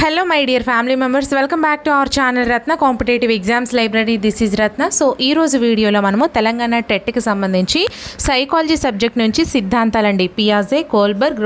Hello my dear family members, welcome back to our channel Ratna competitive exams library. This is Ratna. So ఈ రోజు వీడియోలో మనము తెలంగాణ టెట్కి సంబంధించి psychology subject నుంచి సిద్ధాంతాలండి. పియాజే, Kohlberg,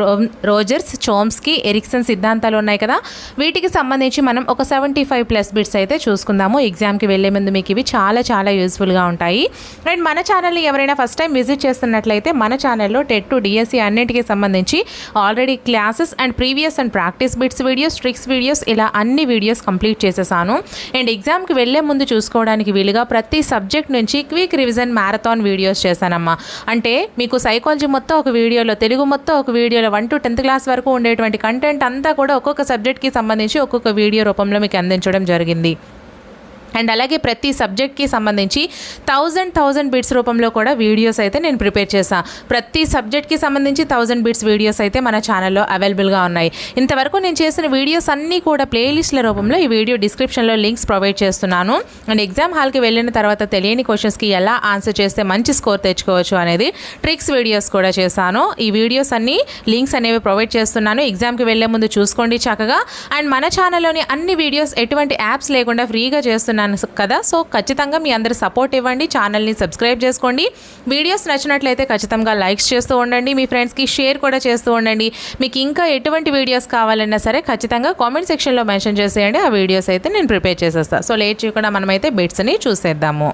Rogers, Chomsky, Ericsson సిద్ధాంతాలు ఉన్నాయి కదా, వీటికి సంబంధించి మనం ఒక 75+ బిట్స్ అయితే చూసుకుందాము. ఎగ్జామ్కి వెళ్ళే ముందు మీకు ఇవి చాలా చాలా యూస్ఫుల్గా ఉంటాయి. అండ్ మన ఛానల్ని ఎవరైనా ఫస్ట్ టైం విజిట్ చేస్తున్నట్లయితే మన ఛానల్లో టెట్ టు డిఎస్సి అన్నిటికీ సంబంధించి already classes and previous and practice bits videos, tricks videos, ఇలా అన్ని వీడియోస్ కంప్లీట్ చేసేసాను. అండ్ ఎగ్జామ్కి వెళ్ళే ముందు చూసుకోవడానికి వీలుగా ప్రతి సబ్జెక్ట్ నుంచి క్విక్ రివిజన్ మ్యారథాన్ వీడియోస్ చేశానమ్మా. అంటే మీకు సైకాలజీ మొత్తం ఒక వీడియోలో, తెలుగు మొత్తం ఒక వీడియోలో 1 to 10th క్లాస్ వరకు ఉండేటువంటి కంటెంట్ అంతా కూడా ఒక్కొక్క సబ్జెక్ట్కి సంబంధించి ఒక్కొక్క వీడియో రూపంలో మీకు అందించడం జరిగింది. అండ్ అలాగే ప్రతి సబ్జెక్ట్కి సంబంధించి 1000 బిట్స్ రూపంలో కూడా వీడియోస్ అయితే నేను ప్రిపేర్ చేశాను. ప్రతి సబ్జెక్ట్కి సంబంధించి 1000 బిట్స్ వీడియోస్ అయితే మన ఛానల్లో అవైలబుల్గా ఉన్నాయి. ఇంతవరకు నేను చేసిన వీడియోస్ అన్నీ కూడా ప్లేలిస్ట్ల రూపంలో ఈ వీడియో డిస్క్రిప్షన్లో లింక్స్ ప్రొవైడ్ చేస్తున్నాను. అండ్ ఎగ్జామ్ హాల్కి వెళ్ళిన తర్వాత తెలియని క్వశ్చన్స్కి ఎలా ఆన్సర్ చేస్తే మంచి స్కోర్ తెచ్చుకోవచ్చు అనేది ట్రిక్స్ వీడియోస్ కూడా చేశాను. ఈ వీడియోస్ అన్ని లింక్స్ అనేవి ప్రొవైడ్ చేస్తున్నాను. ఎగ్జామ్కి వెళ్ళే ముందు చూసుకోండి చక్కగా. అండ్ మన ఛానల్లోని అన్ని వీడియోస్ ఎటువంటి యాప్స్ లేకుండా ఫ్రీగా చేస్తున్నాను కదా. సో ఖచ్చితంగా మీ అందరి సపోర్ట్ ఇవ్వండి, ఛానల్ని సబ్స్క్రైబ్ చేసుకోండి. వీడియోస్ నచ్చినట్లయితే ఖచ్చితంగా లైక్స్ చేస్తూ ఉండండి, మీ ఫ్రెండ్స్కి షేర్ కూడా చేస్తూ ఉండండి. మీకు ఇంకా ఎటువంటి వీడియోస్ కావాలన్నా సరే ఖచ్చితంగా కామెంట్ సెక్షన్లో మెన్షన్ చేసేయండి. ఆ వీడియోస్ అయితే నేను ప్రిపేర్ చేసేస్తాను. సో లేట్ చేయకుండా మనమైతే బిట్స్ని చూసేద్దాము.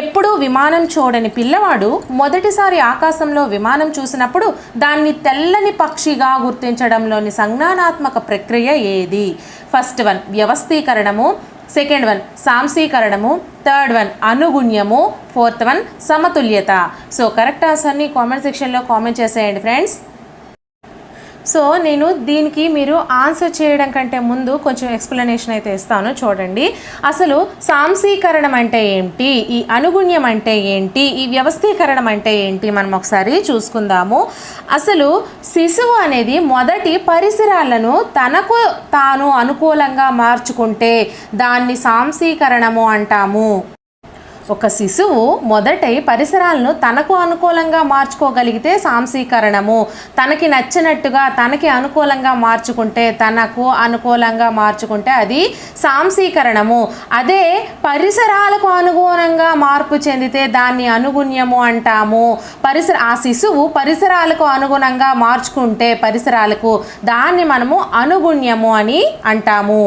ఎప్పుడూ విమానం చూడని పిల్లవాడు మొదటిసారి ఆకాశంలో విమానం చూసినప్పుడు దాన్ని తెల్లని పక్షిగా గుర్తించడంలోని సంజ్ఞానాత్మక ప్రక్రియ ఏది? ఫస్ట్ వన్ వ్యవస్థీకరణము, సెకండ్ వన్ సాంశీకరణము, థర్డ్ వన్ అనుగుణ్యము, ఫోర్త్ వన్ సమతుల్యత. సో కరెక్ట్ ఆన్సర్ని కామెంట్ సెక్షన్లో కామెంట్ చేసేయండి ఫ్రెండ్స్. సో నేను దీనికి మీరు ఆన్సర్ చేయడం కంటే ముందు కొంచెం ఎక్స్ప్లెనేషన్ అయితే ఇస్తాను, చూడండి. అసలు సాంశీకరణం అంటే ఏంటి, ఈ అనుగుణ్యం అంటే ఏంటి, ఈ వ్యవస్థీకరణం అంటే ఏంటి, మనం ఒకసారి చూసుకుందాము. అసలు శిశువు అనేది మొదటి పరిసరాలను తనకు తాను అనుకూలంగా మార్చుకుంటే దాన్ని సాంశీకరణము అంటాము. ఒక శిశువు మొదటి పరిసరాలను తనకు అనుకూలంగా మార్చుకోగలిగితే సాంశీకరణము, తనకి నచ్చినట్టుగా తనకి అనుకూలంగా మార్చుకుంటే అది సాంశీకరణము. అదే పరిసరాలకు అనుగుణంగా మార్పు చెందితే దాన్ని అనుగుణ్యము అంటాము. ఆ శిశువు పరిసరాలకు అనుగుణంగా మార్చుకుంటే దాన్ని మనము అనుగుణ్యము అని అంటాము.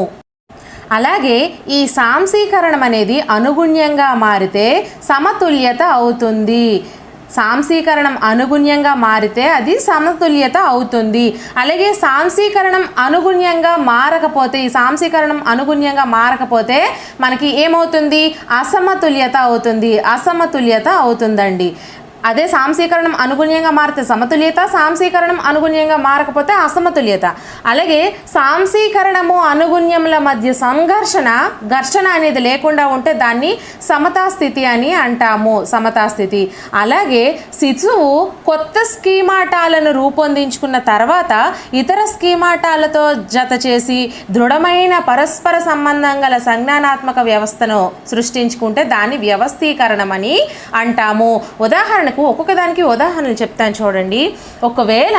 అలాగే ఈ సాంశీకరణం అనేది అనుగుణ్యంగా మారితే సమతుల్యత అవుతుంది. సాంశీకరణం అనుగుణ్యంగా మారితే అది సమతుల్యత అవుతుంది. అలాగే సాంశీకరణం అనుగుణ్యంగా మారకపోతే మనకి ఏమవుతుంది? అసమతుల్యత అవుతుందండి. అదే సాంశీకరణం అనుగుణ్యంగా మారితే సమతుల్యత, సాంశీకరణం అనుగుణ్యంగా మారకపోతే అసమతుల్యత. అలాగే సాంశీకరణము అనుగుణ్యముల మధ్య ఘర్షణ అనేది లేకుండా ఉంటే దాన్ని సమతాస్థితి అని అంటాము. సమతాస్థితి. అలాగే శిశువు కొత్త స్కీమాటాలను రూపొందించుకున్న తర్వాత ఇతర స్కీమాటాలతో జత చేసి దృఢమైన పరస్పర సంబంధం గల సంజ్ఞానాత్మక వ్యవస్థను సృష్టించుకుంటే దాన్ని వ్యవస్థీకరణం అని అంటాము. ఒక్కొక్క దానికి ఉదాహరణలు చెప్తాను చూడండి. ఒకవేళ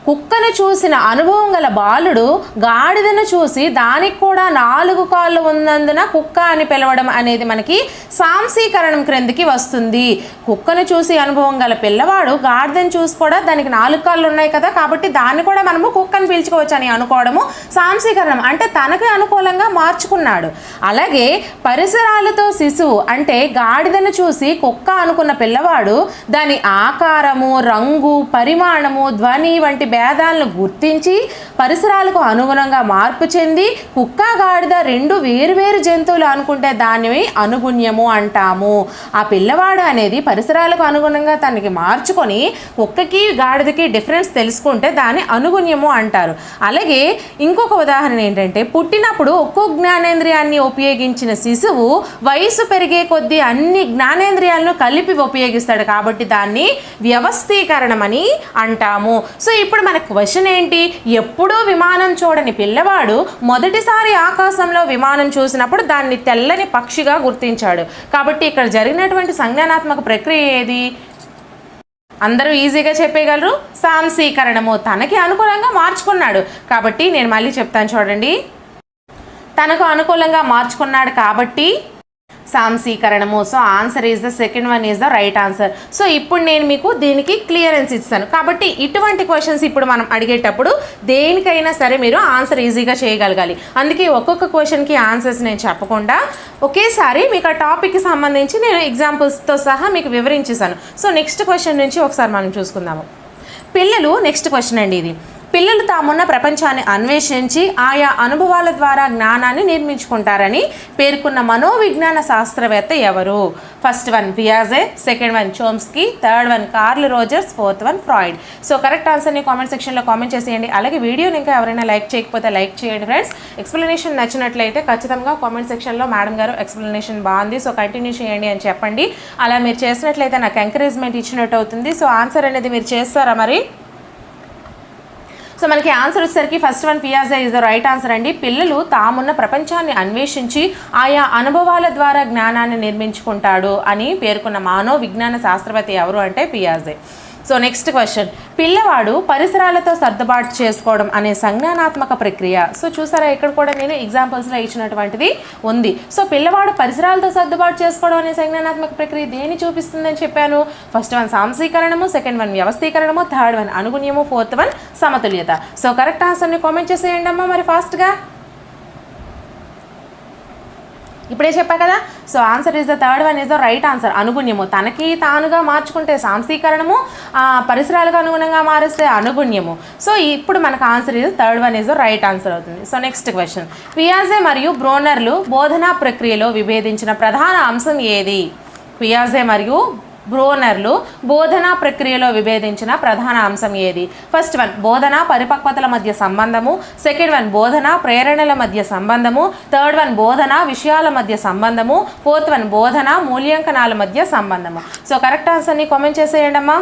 కుక్కను చూసిన అనుభవం గల బాలుడు గాడిదను చూసి దానికి కూడా 4 కాళ్ళు ఉన్నందున కుక్క అని పిలవడం అనేది మనకి సాంశీకరణం క్రిందికి వస్తుంది. కుక్కను చూసి అనుభవం గల పిల్లవాడు గాడిదను చూసి కూడా దానికి 4 కాళ్ళు ఉన్నాయి కదా, కాబట్టి దాన్ని కూడా మనము కుక్కను పిలుచుకోవచ్చు అని అనుకోవడము సాంశీకరణం. అంటే తనకి అనుకూలంగా మార్చుకున్నాడు. అలాగే పరిసరాలతో శిశువు అంటే గాడిదను చూసి కుక్క అనుకున్న పిల్లవాడు దాని ఆకారము, రంగు, పరిమాణము, ధ్వని వంటి భేదాలను గుర్తించి పరిసరాలకు అనుగుణంగా మార్పు చెంది కుక్క, గాడిద 2 వేరువేరు జంతువులు అనుకుంటే దాన్ని అనుగుణ్యము అంటాము. ఆ పిల్లవాడు అనేది పరిసరాలకు అనుగుణంగా తనకి మార్చుకొని కుక్కకి, గాడిదకి డిఫరెన్స్ తెలుసుకుంటే దాన్ని అనుగుణ్యము అంటారు. అలాగే ఇంకొక ఉదాహరణ ఏంటంటే, పుట్టినప్పుడు ఒక్కో జ్ఞానేంద్రియాన్ని ఉపయోగించిన శిశువు వయసు పెరిగే కొద్దీ అన్ని జ్ఞానేంద్రియాలను కలిపి ఉపయోగిస్తాడు, కాబట్టి దాన్ని వ్యవస్థీకరణం అని అంటాము. సో ఇప్పుడు మన క్వశ్చన్ ఏంటి? ఎప్పుడూ విమానం చూడని పిల్లవాడు మొదటిసారి ఆకాశంలో విమానం చూసినప్పుడు దాన్ని తెల్లని పక్షిగా గుర్తించాడు. కాబట్టి ఇక్కడ జరిగినటువంటి సంజ్ఞానాత్మక ప్రక్రియ ఏది? అందరూ ఈజీగా చెప్పేయగలరు. సాంశీకరణము, తనకి అనుకూలంగా మార్చుకున్నాడు. కాబట్టి నేను మళ్ళీ చెప్తాను చూడండి. తనకు అనుకూలంగా మార్చుకున్నాడు కాబట్టి సాంశీకరణము. So answer is the second one is the right answer. So ఇప్పుడు నేను మీకు దీనికి క్లియరెన్స్ ఇస్తాను. కాబట్టి ఇటువంటి క్వశ్చన్స్ ఇప్పుడు మనం అడిగేటప్పుడు దేనికైనా సరే మీరు ఆన్సర్ ఈజీగా చేయగలగాలి. అందుకే ఒక్కొక్క క్వశ్చన్కి ఆన్సర్స్ నేను చెప్పకుండా ఒకేసారి మీకు ఆ టాపిక్కి సంబంధించి నేను ఎగ్జాంపుల్స్తో సహా మీకు వివరించేశాను. సో నెక్స్ట్ క్వశ్చన్ నుంచి ఒకసారి మనం చూసుకుందాము. పిల్లలు, నెక్స్ట్ క్వశ్చన్ అండి ఇది. పిల్లలు తామున్న ప్రపంచాన్ని అన్వేషించి ఆయా అనుభవాల ద్వారా జ్ఞానాన్ని నిర్మించుకుంటారని పేర్కొన్న మనోవిజ్ఞాన శాస్త్రవేత్త ఎవరు? ఫస్ట్ వన్ పియాజే, second one Chomsky, third one Carl Rogers, fourth one Freud. So correct ఆన్సర్ని కామెంట్ సెక్షన్లో కామెంట్ చేసేయండి. అలాగే వీడియోని ఇంకా ఎవరైనా లైక్ చేయకపోతే లైక్ చేయండి ఫ్రెండ్స్. ఎక్స్ప్లెనేషన్ నచ్చినట్లయితే ఖచ్చితంగా కామెంట్ సెక్షన్లో మేడం గారు ఎక్స్ప్లెనేషన్ బాగుంది, సో కంటిన్యూ చేయండి అని చెప్పండి. అలా మీరు చేసినట్లయితే నాకు ఎంకరేజ్మెంట్ ఇచ్చినట్టు అవుతుంది. సో ఆన్సర్ అనేది మీరు చేస్తారా మరి? సో మనకి ఆన్సర్ వచ్చేసరికి ఫస్ట్ వన్ పియాజే ఇస్ ద రైట్ ఆన్సర్ అండి. పిల్లలు తామున్న ప్రపంచాన్ని అన్వేషించి ఆయా అనుభవాల ద్వారా జ్ఞానాన్ని నిర్మించుకుంటాడు అని పేర్కొన్న మానవ విజ్ఞాన శాస్త్రవేత్త ఎవరు అంటే పియాజే. So next question. పిల్లవాడు పరిసరాలతో సర్దుబాటు చేసుకోవడం అనే సంజ్ఞానాత్మక ప్రక్రియ. సో చూసారా, ఇక్కడ కూడా నేను ఎగ్జాంపుల్స్లో ఇచ్చినటువంటిది ఉంది. సో పిల్లవాడు పరిసరాలతో సర్దుబాటు చేసుకోవడం అనే సంజ్ఞానాత్మక ప్రక్రియ దేని చూపిస్తుందని చెప్పాను? ఫస్ట్ వన్ సాంశీకరణము, సెకండ్ వన్ వ్యవస్థీకరణము, థర్డ్ వన్ అనుగుణ్యము, ఫోర్త్ వన్ సమతుల్యత. సో కరెక్ట్ ఆన్సర్ని కామెంట్ చేసేయండి అమ్మా మరి ఫాస్ట్గా. ఇప్పుడే చెప్పా కదా. So answer is the third one is the right answer. అనుగుణ్యము, తనకి తానుగా మార్చుకుంటే సాంశీకరణము, పరిసరాలకు అనుగుణంగా మారిస్తే అనుగుణ్యము. సో ఇప్పుడు మనకు answer is third one is the right answer అవుతుంది. So next question. పియాజే మరియు బ్రోనర్లు బోధనా ప్రక్రియలో విభేదించిన ప్రధాన అంశం ఏది? పియాజే మరియు బ్రోనర్లు బోధనా ప్రక్రియలో విభేదించిన ప్రధాన అంశం ఏది? ఫస్ట్ వన్ బోధన పరిపక్వతల మధ్య సంబంధము, సెకండ్ వన్ బోధన ప్రేరణల మధ్య సంబంధము, థర్డ్ వన్ బోధన విషయాల మధ్య సంబంధము, ఫోర్త్ వన్ బోధన మూల్యాంకనాల మధ్య సంబంధము. సో కరెక్ట్ ఆన్సర్ని కామెంట్ చేసేయండి అమ్మా.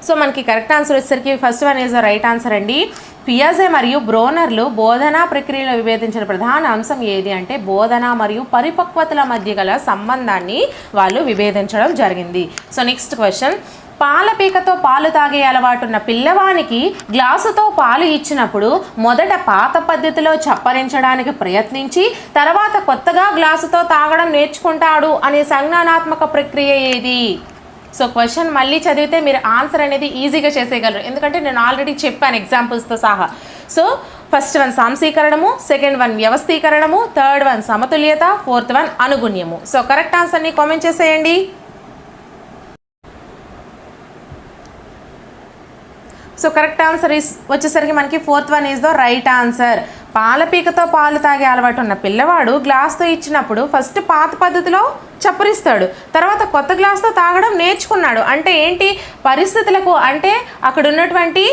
సో మనకి కరెక్ట్ ఆన్సర్ వచ్చేసరికి first one is the right answer అండి. పియాజే మరియు బ్రోనర్లు బోధనా ప్రక్రియలో విభేదించిన ప్రధాన అంశం ఏది అంటే బోధన మరియు పరిపక్వతల మధ్య గల సంబంధాన్ని వాళ్ళు విభేదించడం జరిగింది. So next question. పాలపీకతో పాలు తాగే అలవాటున్న పిల్లవానికి గ్లాసుతో పాలు ఇచ్చినప్పుడు మొదట పాత పద్ధతిలో చప్పరించడానికి ప్రయత్నించి తర్వాత కొత్తగా గ్లాసుతో తాగడం నేర్చుకుంటాడు అనే సంజ్ఞానాత్మక ప్రక్రియ ఏది? సో క్వశ్చన్ మళ్ళీ చదివితే మీరు ఆన్సర్ అనేది ఈజీగా చేసేయగలరు, ఎందుకంటే నేను ఆల్రెడీ చెప్పాను ఎగ్జాంపుల్స్తో సహా. సో ఫస్ట్ వన్ సాంశీకరణము, సెకండ్ వన్ వ్యవస్థీకరణము, థర్డ్ వన్ సమతుల్యత, ఫోర్త్ వన్ అనుగుణ్యము. సో కరెక్ట్ ఆన్సర్ని కామెంట్ చేసేయండి. సో కరెక్ట్ ఆన్సర్ వచ్చేసరికి మనకి fourth one is the right answer. పాలపీకతో పాలు తాగే అలవాటు ఉన్న పిల్లవాడు గ్లాస్తో ఇచ్చినప్పుడు ఫస్ట్ పాత పద్ధతిలో చప్పరిస్తాడు, తర్వాత కొత్త గ్లాస్తో తాగడం నేర్చుకున్నాడు. అంటే ఏంటి? పరిస్థితులకు, అంటే అక్కడ ఉన్నటువంటి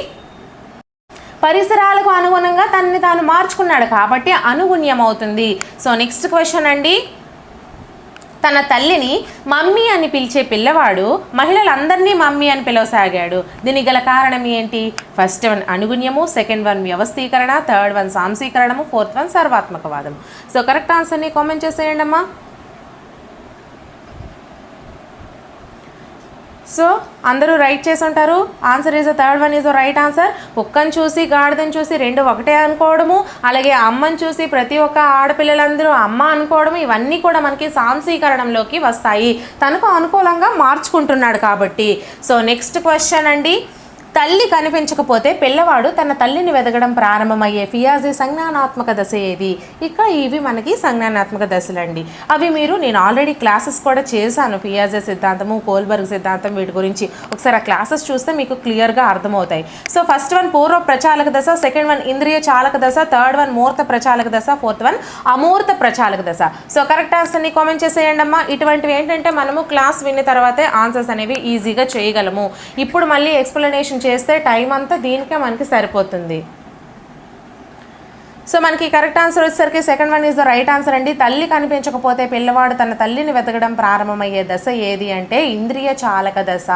పరిసరాలకు అనుగుణంగా తనని తాను మార్చుకున్నాడు కాబట్టి అనుగుణ్యం అవుతుంది. సో నెక్స్ట్ క్వశ్చన్ అండి. తన తల్లిని మమ్మీ అని పిలిచే పిల్లవాడు మహిళలందరినీ మమ్మీ అని పిలవసాగాడు. దీనికి గల కారణం ఏంటి? ఫస్ట్ వన్ అనుగుణ్యము, సెకండ్ వన్ వ్యవస్థీకరణ, థర్డ్ వన్ సాంశీకరణము, ఫోర్త్ వన్ సర్వాత్మకవాదం. సో కరెక్ట్ ఆన్సర్ని కామెంట్ చేసేయండి అమ్మా. సో అందరూ రైట్ చేసి ఉంటారు. Answer is third one is right answer. కుక్కను చూసి గాడిదని చూసి రెండు ఒకటే అనుకోవడము, అలాగే అమ్మని చూసి ప్రతి ఒక్క ఆడపిల్లలందరూ అమ్మ అనుకోవడము, ఇవన్నీ కూడా మనకి సాంశీకరణంలోకి వస్తాయి. తనకు అనుకూలంగా మార్చుకుంటున్నాడు కాబట్టి. సో నెక్స్ట్ క్వశ్చన్ అండి. తల్లి కనిపించకపోతే పిల్లవాడు తన తల్లిని వెదగడం ప్రారంభమయ్యే పియాజే సంజ్ఞానాత్మక దశ ఏది? ఇక ఇవి మనకి సంజ్ఞానాత్మక దశలండి. అవి నేను ఆల్రెడీ క్లాసెస్ కూడా చేశాను. పియాజే సిద్ధాంతము, కోల్బర్గ్ సిద్ధాంతం, వీటి గురించి ఒకసారి ఆ క్లాసెస్ చూస్తే మీకు క్లియర్గా అర్థమవుతాయి. సో ఫస్ట్ వన్ పూర్వ ప్రచాలక దశ, సెకండ్ వన్ ఇంద్రియ చాలక దశ, థర్డ్ వన్ మూర్త ప్రచాలక దశ, ఫోర్త్ వన్ అమూర్త ప్రచాలక దశ. సో కరెక్ట్ ఆన్సర్ని కామెంట్ చేసేయండి అమ్మా. ఇటువంటివి ఏంటంటే మనము క్లాస్ విన్న తర్వాతే ఆన్సర్స్ అనేవి ఈజీగా చేయగలము. ఇప్పుడు మళ్ళీ ఎక్స్ప్లెనేషన్ చేస్తే టైం అంతా దీనికే మనకి సరిపోతుంది. సో మనకి కరెక్ట్ ఆన్సర్ వచ్చేసరికి second one is the right answer అండి. తల్లి కనిపించకపోతే పిల్లవాడు తన తల్లిని వెతకడం ప్రారంభమయ్యే దశ ఏది అంటే ఇంద్రియ చాలక దశ.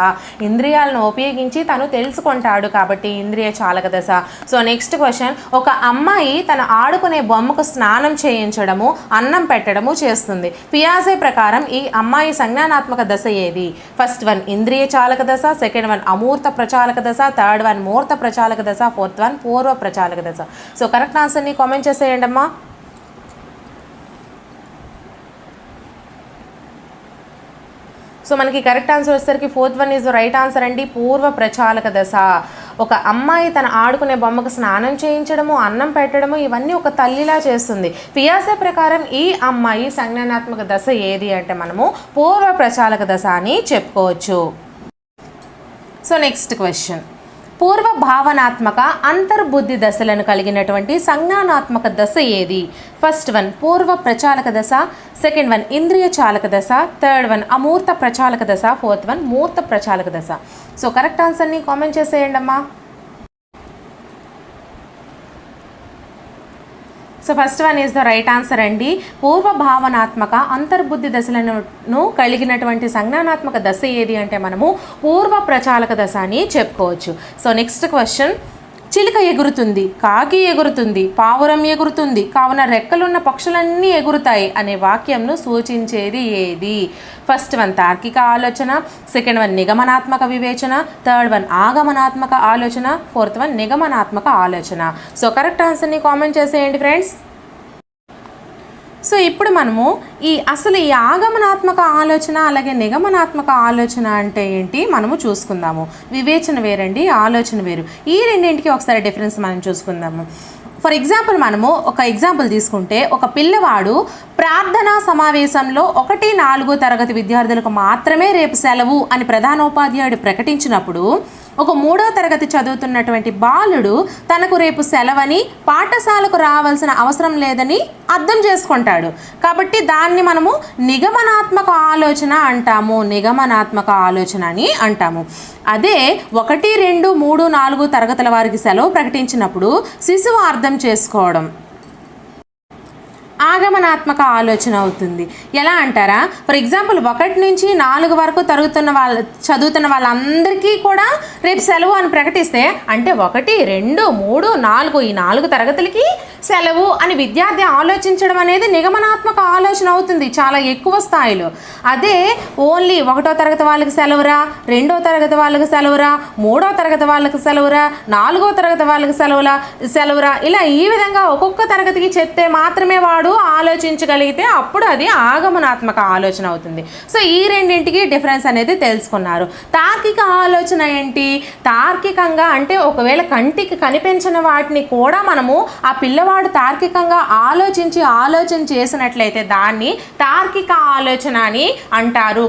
ఇంద్రియాలను ఉపయోగించి తను తెలుసుకుంటాడు కాబట్టి ఇంద్రియ చాలక దశ. సో నెక్స్ట్ క్వశ్చన్, ఒక అమ్మాయి తన ఆడుకునే బొమ్మకు స్నానం చేయించడము అన్నం పెట్టడము చేస్తుంది. పియాజే ప్రకారం ఈ అమ్మాయి సంజ్ఞానాత్మక దశ ఏది? ఫస్ట్ వన్ ఇంద్రియ చాలక దశ, సెకండ్ వన్ అమూర్త ప్రచాలక దశ, థర్డ్ వన్ మూర్త ప్రచాలక దశ, ఫోర్త్ వన్ పూర్వ ప్రచాలక దశ. సో కరెక్ట్ ఆన్సర్ని కామెంట్ చేసేయండి అమ్మా. సో మనకి కరెక్ట్ ఆన్సర్ వచ్చేసరికి fourth one is right answer అండి, పూర్వ ప్రచాలక దశ. ఒక అమ్మాయి తన ఆడుకునే బొమ్మకు స్నానం చేయించడము అన్నం పెట్టడము ఇవన్నీ ఒక తల్లిలా చేస్తుంది. పియాసే ప్రకారం ఈ అమ్మాయి సంజ్ఞానాత్మక దశ ఏది అంటే మనము పూర్వ ప్రచాలక దశ అని చెప్పుకోవచ్చు. సో నెక్స్ట్ క్వశ్చన్, పూర్వ భావనాత్మక అంతర్బుద్ధి దశలను కలిగినటువంటి సంజ్ఞానాత్మక దశ ఏది? ఫస్ట్ వన్ పూర్వ ప్రచాలక దశ, సెకండ్ వన్ ఇంద్రియ చాలక దశ, థర్డ్ వన్ అమూర్త ప్రచాలక దశ, ఫోర్త్ వన్ మూర్త ప్రచాలక దశ. సో కరెక్ట్ ఆన్సర్ని కామెంట్ చేసేయండి అమ్మా. So first one is the right answer అండి. పూర్వ భావనాత్మక అంతర్బుద్ధి దశలను కలిగినటువంటి సంజ్ఞానాత్మక దశ ఏది అంటే మనము పూర్వ ప్రచాలక దశ అని చెప్పుకోవచ్చు. సో నెక్స్ట్ క్వశ్చన్, చిలుక ఎగురుతుంది, కాకి ఎగురుతుంది, పావురం ఎగురుతుంది, కావున రెక్కలున్న పక్షులన్నీ ఎగురుతాయి అనే వాక్యంను సూచించేది ఏది? ఫస్ట్ వన్ తార్కిక ఆలోచన, సెకండ్ వన్ నిగమనాత్మక వివేచన, థర్డ్ వన్ ఆగమనాత్మక ఆలోచన, ఫోర్త్ వన్ నిగమనాత్మక ఆలోచన. సో కరెక్ట్ ఆన్సర్ని కామెంట్ చేసేయండి ఫ్రెండ్స్. సో ఇప్పుడు మనము అసలు ఈ ఆగమనాత్మక ఆలోచన అలాగే నిగమనాత్మక ఆలోచన అంటే ఏంటి మనము చూసుకుందాము. వివేచన వేరండి, ఆలోచన వేరు. ఈ రెండింటికి ఒకసారి డిఫరెన్స్ మనం చూసుకుందాము. ఫర్ ఎగ్జాంపుల్ మనము ఒక ఎగ్జాంపుల్ తీసుకుంటే, ఒక పిల్లవాడు ప్రార్థనా సమావేశంలో 1-4 తరగతి విద్యార్థులకు మాత్రమే రేపు సెలవు అని ప్రధానోపాధ్యాయుడు ప్రకటించినప్పుడు ఒక 3వ తరగతి చదువుతున్నటువంటి బాలుడు తనకు రేపు సెలవని పాఠశాలకు రావాల్సిన అవసరం లేదని అర్థం చేసుకుంటాడు. కాబట్టి దాన్ని మనము నిగమనాత్మక ఆలోచన అంటాము, నిగమనాత్మక ఆలోచన అని అంటాము. అదే 1, 2, 3, 4 తరగతుల వారికి సెలవు ప్రకటించినప్పుడు శిశువు అర్థం చేసుకోవడం ఆగమనాత్మక ఆలోచన అవుతుంది. ఎలా అంటారా? ఫర్ ఎగ్జాంపుల్ 1 నుంచి 4 వరకు చదువుతున్న వాళ్ళందరికీ కూడా రేపు సెలవు అని ప్రకటిస్తే అంటే 1, 2, 3, 4 ఈ 4 తరగతులకి సెలవు అని విద్యార్థి ఆలోచించడం అనేది నిగమనాత్మక ఆలోచన అవుతుంది చాలా ఎక్కువ స్థాయిలో. అదే ఓన్లీ 1వ తరగతి వాళ్ళకి సెలవురా, 2వ తరగతి వాళ్ళకి సెలవురా, 3వ తరగతి వాళ్ళకి సెలవురా, 4వ తరగతి వాళ్ళకి సెలవురా ఇలా ఈ విధంగా ఒక్కొక్క తరగతికి చెప్తే మాత్రమే వాడు ఆలోచించగలిగితే అప్పుడు అది ఆగమనాత్మక ఆలోచన అవుతుంది. సో ఈ రెండింటికి డిఫరెన్స్ అనేది తెలుసుకున్నారు. తార్కిక ఆలోచన ఏంటి? తార్కికంగా అంటే ఒకవేళ కంటికి కనిపించిన వాటిని కూడా మనము ఆ పిల్లవాడు తార్కికంగా ఆలోచన చేసినట్లయితే దాన్ని తార్కిక ఆలోచన అని అంటారు.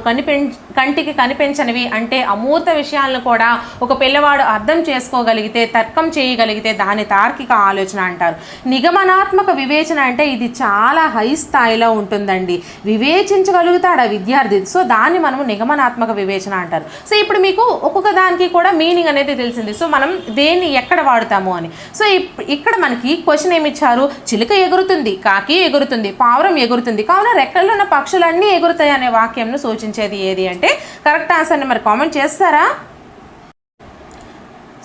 కంటికి కనిపించనివి అంటే అమూర్త విషయాలను కూడా ఒక పిల్లవాడు అర్థం చేసుకోగలిగితే, తర్కం చేయగలిగితే దాన్ని తార్కిక ఆలోచన అంటారు. నిగమనాత్మక వివేచన అంటే ఇది చాలా హై స్థాయిలో ఉంటుందండి, వివేచించగలుగుతాడు ఆ విద్యార్థి. సో దాన్ని మనము నిగమనాత్మక వివేచన అంటారు. సో ఇప్పుడు మీకు ఒక్కొక్క దానికి కూడా మీనింగ్ అనేది తెలిసింది. సో మనం దేన్ని ఎక్కడ వాడుతాము అని. సో ఇక్కడ మనకి క్వశ్చన్ ఏమి ఇచ్చారు? చిలుక ఎగురుతుంది, కాకి ఎగురుతుంది, పావురం ఎగురుతుంది, కావున రెక్కల్లో ఉన్న పక్షులన్నీ ఎగురుతాయి అనే వాక్యంను సూచించేది ఏది అంటే కరెక్ట్ ఆన్సర్ని మరి కామెంట్ చేస్తారా?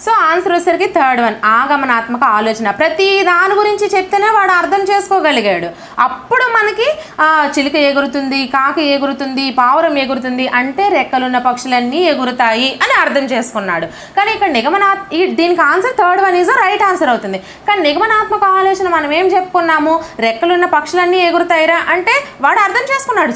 సో ఆన్సర్ వచ్చేసరికి థర్డ్ వన్ ఆగమనాత్మక ఆలోచన. ప్రతి దాని గురించి చెప్తేనే వాడు అర్థం చేసుకోగలిగాడు. అప్పుడు మనకి చిలుక ఎగురుతుంది, కాకి ఎగురుతుంది, పావురం ఎగురుతుంది అంటే రెక్కలున్న పక్షులన్నీ ఎగురుతాయి అని అర్థం చేసుకున్నాడు. కానీ ఇక్కడ దీనికి answer third one is right answer అవుతుంది. కానీ నిగమనాత్మక ఆలోచన మనం ఏం చెప్పుకున్నాము? రెక్కలున్న పక్షులన్నీ ఎగురుతాయిరా అంటే వాడు అర్థం చేసుకున్నాడు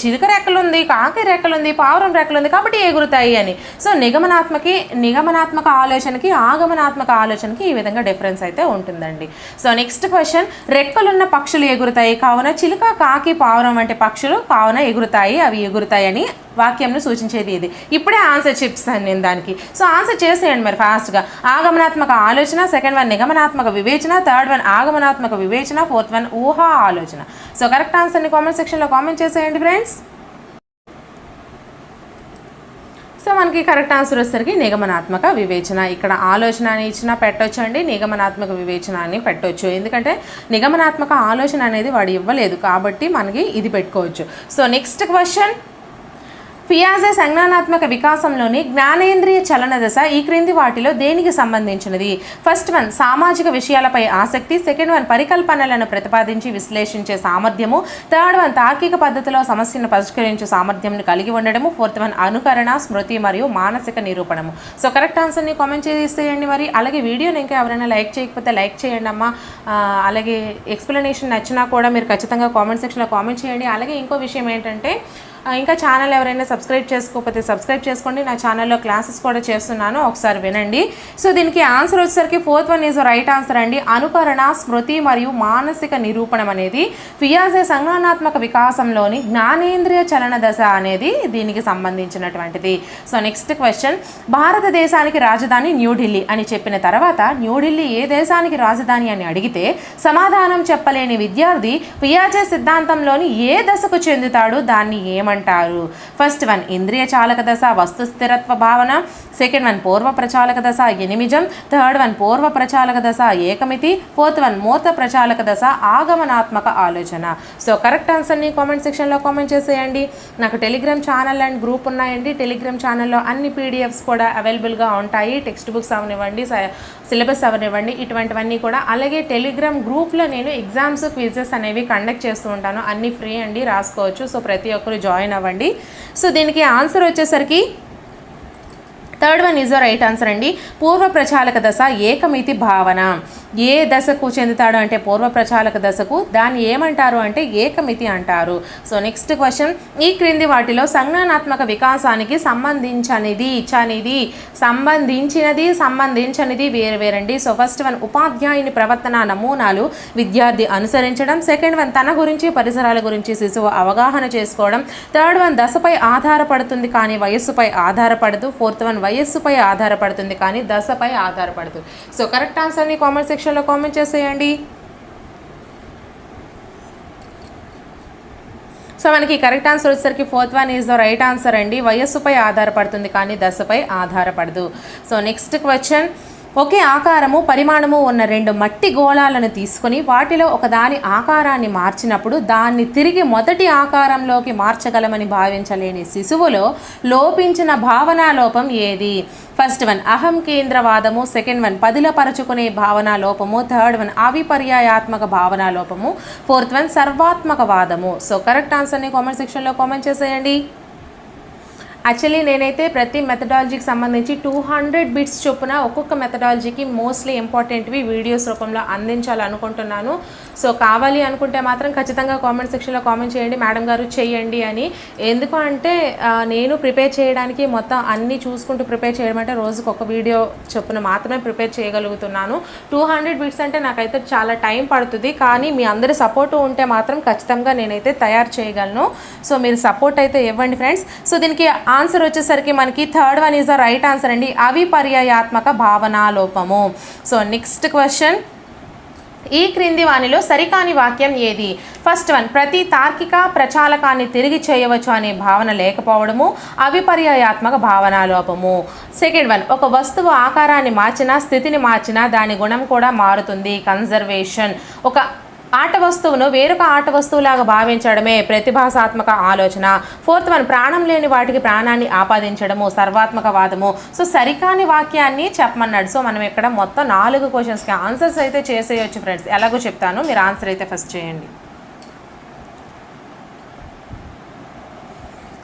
చిలుక రెక్కలుంది, కాకి రెక్కలుంది, పావురం రెక్కలుంది కాబట్టి ఎగురుతాయి అని. సో నిగమనాత్మక ఆలోచన ఆగమనాత్మక ఆలోచనకి ఈ విధంగా డిఫరెన్స్ అయితే ఉంటుందండి. సో నెక్స్ట్ క్వశ్చన్, రెక్కలున్న పక్షులు ఎగురుతాయి కావున చిలుక, కాకి, పావురం వంటి పక్షులు కావున ఎగురుతాయి, అవి ఎగురుతాయి అని వాక్యంను సూచించేది ఇది. ఇప్పుడే ఆన్సర్ చెప్తాను నేను దానికి. సో ఆన్సర్ చేసేయండి మరి ఫాస్ట్గా. ఆగమనాత్మక ఆలోచన, సెకండ్ వన్ నిగమనాత్మక వివేచన, థర్డ్ వన్ ఆగమనాత్మక వివేచన, ఫోర్త్ వన్ ఊహా ఆలోచన. సో కరెక్ట్ ఆన్సర్ని కామెంట్ సెక్షన్లో కామెంట్ చేసేయండి ఫ్రెండ్స్. సో మనకి కరెక్ట్ ఆన్సర్ వచ్చేసరికి నిగమనాత్మక వివేచన. ఇక్కడ ఆలోచన అని ఇచ్చినా పెట్టొచ్చు అండి, నిగమనాత్మక వివేచన అని పెట్టొచ్చు. ఎందుకంటే నిగమనాత్మక ఆలోచన అనేది వాడు ఇవ్వలేదు కాబట్టి మనకి ఇది పెట్టుకోవచ్చు. సో నెక్స్ట్ క్వశ్చన్, పియాజే సంజ్ఞానాత్మక వికాసంలోని జ్ఞానేంద్రియ చలన దశ ఈ క్రింది వాటిలో దేనికి సంబంధించినది? ఫస్ట్ వన్ సామాజిక విషయాలపై ఆసక్తి, సెకండ్ వన్ పరికల్పనలను ప్రతిపాదించి విశ్లేషించే సామర్థ్యము, థర్డ్ వన్ తార్కిక పద్ధతిలో సమస్యను పరిష్కరించే సామర్థ్యం కలిగి ఉండడము, ఫోర్త్ వన్ అనుకరణ, స్మృతి మరియు మానసిక నిరూపణము. సో కరెక్ట్ ఆన్సర్ని కామెంట్ చేసేయండి. మరి అలాగే వీడియోని ఇంకా ఎవరైనా లైక్ చేయకపోతే లైక్ చేయండి అమ్మా. అలాగే ఎక్స్ప్లెనేషన్ నచ్చినా కూడా మీరు ఖచ్చితంగా కామెంట్ సెక్షన్లో కామెంట్ చేయండి. అలాగే ఇంకో విషయం ఏంటంటే ఇంకా ఛానల్ ఎవరైనా సబ్స్క్రైబ్ చేసుకోకపోతే సబ్స్క్రైబ్ చేసుకోండి. నా ఛానల్లో క్లాసెస్ కూడా చేస్తున్నాను, ఒకసారి వినండి. సో దీనికి ఆన్సర్ వచ్చేసరికి fourth one is right answer అండి. అనుకరణ, స్మృతి మరియు మానసిక నిరూపణం అనేది పియాజే సంజ్ఞానాత్మక వికాసంలోని జ్ఞానేంద్రియ చలన దశ అనేది దీనికి సంబంధించినటువంటిది. సో నెక్స్ట్ క్వశ్చన్, భారతదేశానికి రాజధాని న్యూఢిల్లీ అని చెప్పిన తర్వాత న్యూఢిల్లీ ఏ దేశానికి రాజధాని అని అడిగితే సమాధానం చెప్పలేని విద్యార్థి పియాజే సిద్ధాంతంలోని ఏ దశకు చెందుతాడు, దాన్ని ఏమంటారు? ఫస్ట్ వన్ ఇంద్రియ చాలక దశ వస్తు స్థిరత్వ భావన, సెకండ్ వన్ పూర్వ ప్రచాలక దశ ఎనిమిజం, థర్డ్ వన్ పూర్వ ప్రచాలక దశ ఏకమితి, ఫోర్త్ వన్ మూర్త ప్రచాలక దశ ఆగమనాత్మక ఆలోచన. సో కరెక్ట్ ఆన్సర్ని కామెంట్ సెక్షన్లో కామెంట్ చేసేయండి. నాకు టెలిగ్రామ్ ఛానల్ అండ్ గ్రూప్ ఉన్నాయండి. టెలిగ్రామ్ ఛానల్లో అన్ని పీడిఎఫ్స్ కూడా అవైలబుల్గా ఉంటాయి. టెక్స్ట్ బుక్స్ అవనివ్వండి, సిలబస్ అవనివ్వండి, ఇటువంటివన్నీ కూడా. అలాగే టెలిగ్రామ్ గ్రూప్లో నేను ఎగ్జామ్స్, క్విజెస్ అనేవి కండక్ట్ చేస్తూ ఉంటాను. అన్నీ ఫ్రీ అండి, రాసుకోవచ్చు. సో ప్రతి ఒక్కరు జాయిన్ అవ్వండి. సో దీనికి ఆన్సర్ వచ్చేసరికి third one is right answer అండి. పూర్వ ప్రచాలక దశ ఏకమితి భావన. ఏ దశకు చెందుతాడు అంటే పూర్వ ప్రచాలక దశకు, దాన్ని ఏమంటారు అంటే ఏకమితి అంటారు. సో నెక్స్ట్ క్వశ్చన్, ఈ క్రింది వాటిలో సంజ్ఞానాత్మక వికాసానికి సంబంధించినది వేరండి. సో ఫస్ట్ వన్ ఉపాధ్యాయుని ప్రవర్తన నమూనాలు విద్యార్థి అనుసరించడం, సెకండ్ వన్ తన గురించి పరిసరాల గురించి శిశువు అవగాహన చేసుకోవడం, థర్డ్ వన్ దశపై ఆధారపడుతుంది కానీ వయస్సుపై ఆధారపడదు, ఫోర్త్ వన్ వయస్సుపై ఆధారపడుతుంది కానీ దశపై ఆధారపడదు. సో కరెక్ట్ ఆన్సర్ని కామెంట్ సెక్షన్లో కామెంట్ చేసేయండి. సో మనకి కరెక్ట్ ఆన్సర్ వచ్చేసరికి fourth one is the right answer అండి. వయస్సుపై ఆధారపడుతుంది కానీ దశపై ఆధారపడదు. సో నెక్స్ట్ క్వశ్చన్, ఒకే ఆకారము పరిమాణము ఉన్న రెండు మట్టి గోళాలను తీసుకొని వాటిలో ఒకదాని ఆకారాన్ని మార్చినప్పుడు దాన్ని తిరిగి మొదటి ఆకారంలోకి మార్చగలమని భావించలేని శిశువులో లోపించిన భావనా లోపం ఏది? ఫస్ట్ వన్ అహం కేంద్రవాదము, సెకండ్ వన్ పదిలపరచుకునే భావనా లోపము, థర్డ్ వన్ అవిపర్యాయాత్మక భావనా లోపము, ఫోర్త్ వన్ సర్వాత్మకవాదము. సో కరెక్ట్ ఆన్సర్ని కామెంట్ సెక్షన్లో కామెంట్ చేసేయండి. యాక్చువల్లీ నేనైతే ప్రతి మెథడాలజీకి సంబంధించి 200 బిట్స్ చొప్పున ఒక్కొక్క మెథడాలజీకి మోస్ట్లీ ఇంపార్టెంట్వి వీడియోస్ రూపంలో అందించాలనుకుంటున్నాను. సో కావాలి అనుకుంటే మాత్రం ఖచ్చితంగా కామెంట్ సెక్షన్లో కామెంట్ చేయండి, మేడం గారు చేయండి అని. ఎందుకు అంటే నేను ప్రిపేర్ చేయడానికి మొత్తం అన్నీ చూసుకుంటూ ప్రిపేర్ చేయడం అంటే రోజుకు ఒక వీడియో చొప్పున మాత్రమే ప్రిపేర్ చేయగలుగుతున్నాను. 200 బిట్స్ అంటే నాకైతే చాలా టైం పడుతుంది, కానీ మీ అందరి సపోర్టు ఉంటే మాత్రం ఖచ్చితంగా నేనైతే తయారు చేయగలను. సో మీరు సపోర్ట్ అయితే ఇవ్వండి ఫ్రెండ్స్. సో దీనికి ఆన్సర్ వచ్చేసరికి మనకి third one is the right answer అండి. అవిపర్యాయాత్మక భావనా లోపము. సో నెక్స్ట్ క్వశ్చన్, ఈ క్రింది వానిలో సరికాని వాక్యం ఏది? ఫస్ట్ వన్ ప్రతి తార్కిక ప్రచాలకాన్ని తిరిగి చేయవచ్చు అనే భావన లేకపోవడము అవిపర్యాయాత్మక భావనా లోపము. సెకండ్ వన్ ఒక వస్తువు ఆకారాన్ని మార్చినా స్థితిని మార్చినా దాని గుణం కూడా మారుతుంది కన్జర్వేషన్. ఒక ఆట వస్తువును వేరొక ఆట వస్తువులాగా భావించడమే ప్రతిభాసాత్మక ఆలోచన. ఫోర్త్ వన్ ప్రాణం లేని వాటికి ప్రాణాన్ని ఆపాదించడము సర్వాత్మకవాదము. సో సరికాని వాక్యాన్ని చెప్పమన్నాడు. సో మనం ఇక్కడ మొత్తం 4 క్వశ్చన్స్కి ఆన్సర్స్ అయితే చేసేయచ్చు ఫ్రెండ్స్. ఎలాగో చెప్తాను, మీరు ఆన్సర్ అయితే ఫస్ట్ చేయండి.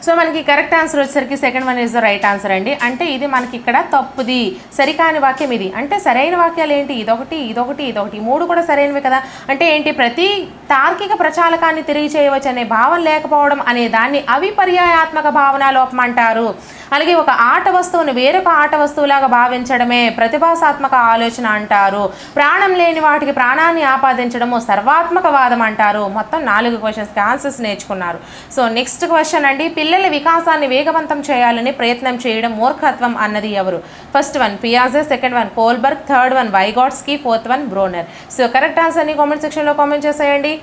సో మనకి కరెక్ట్ ఆన్సర్ వచ్చేసరికి second one is the right answer అండి. అంటే ఇది మనకి ఇక్కడ తప్పుది, సరికాని వాక్యం ఇది. అంటే సరైన వాక్యాలు ఏంటి? ఇదొకటి, ఇదొకటి, ఇదొకటి, 3 కూడా సరైనవి కదా. అంటే ఏంటి? ప్రతి తార్కిక ప్రచాలకాన్ని తిరిగి చేయవచ్చు అనే భావన లేకపోవడం అనే దాన్ని అవిపర్యాయాత్మక భావనా లోపం అంటారు. అలాగే ఒక ఆట వస్తువును వేరొక ఆట వస్తువులాగా భావించడమే ప్రతిభాసాత్మక ఆలోచన అంటారు. ప్రాణం లేని వాటికి ప్రాణాన్ని ఆపాదించడము సర్వాత్మకవాదం అంటారు. మొత్తం 4 క్వశ్చన్స్కి ఆన్సర్స్ నేర్చుకున్నారు. సో నెక్స్ట్ క్వశ్చన్ అండి, పిల్లల వికాసాన్ని వేగవంతం చేయాలని ప్రయత్నం చేయడం మూర్ఖత్వం అన్నది ఎవరు? ఫస్ట్ వన్ పియాజే, second one Kohlberg, third one Vygotsky, fourth one Bruner. So correct ఆన్సర్ని కామెంట్ సెక్షన్లో కామెంట్ చేసేయండి.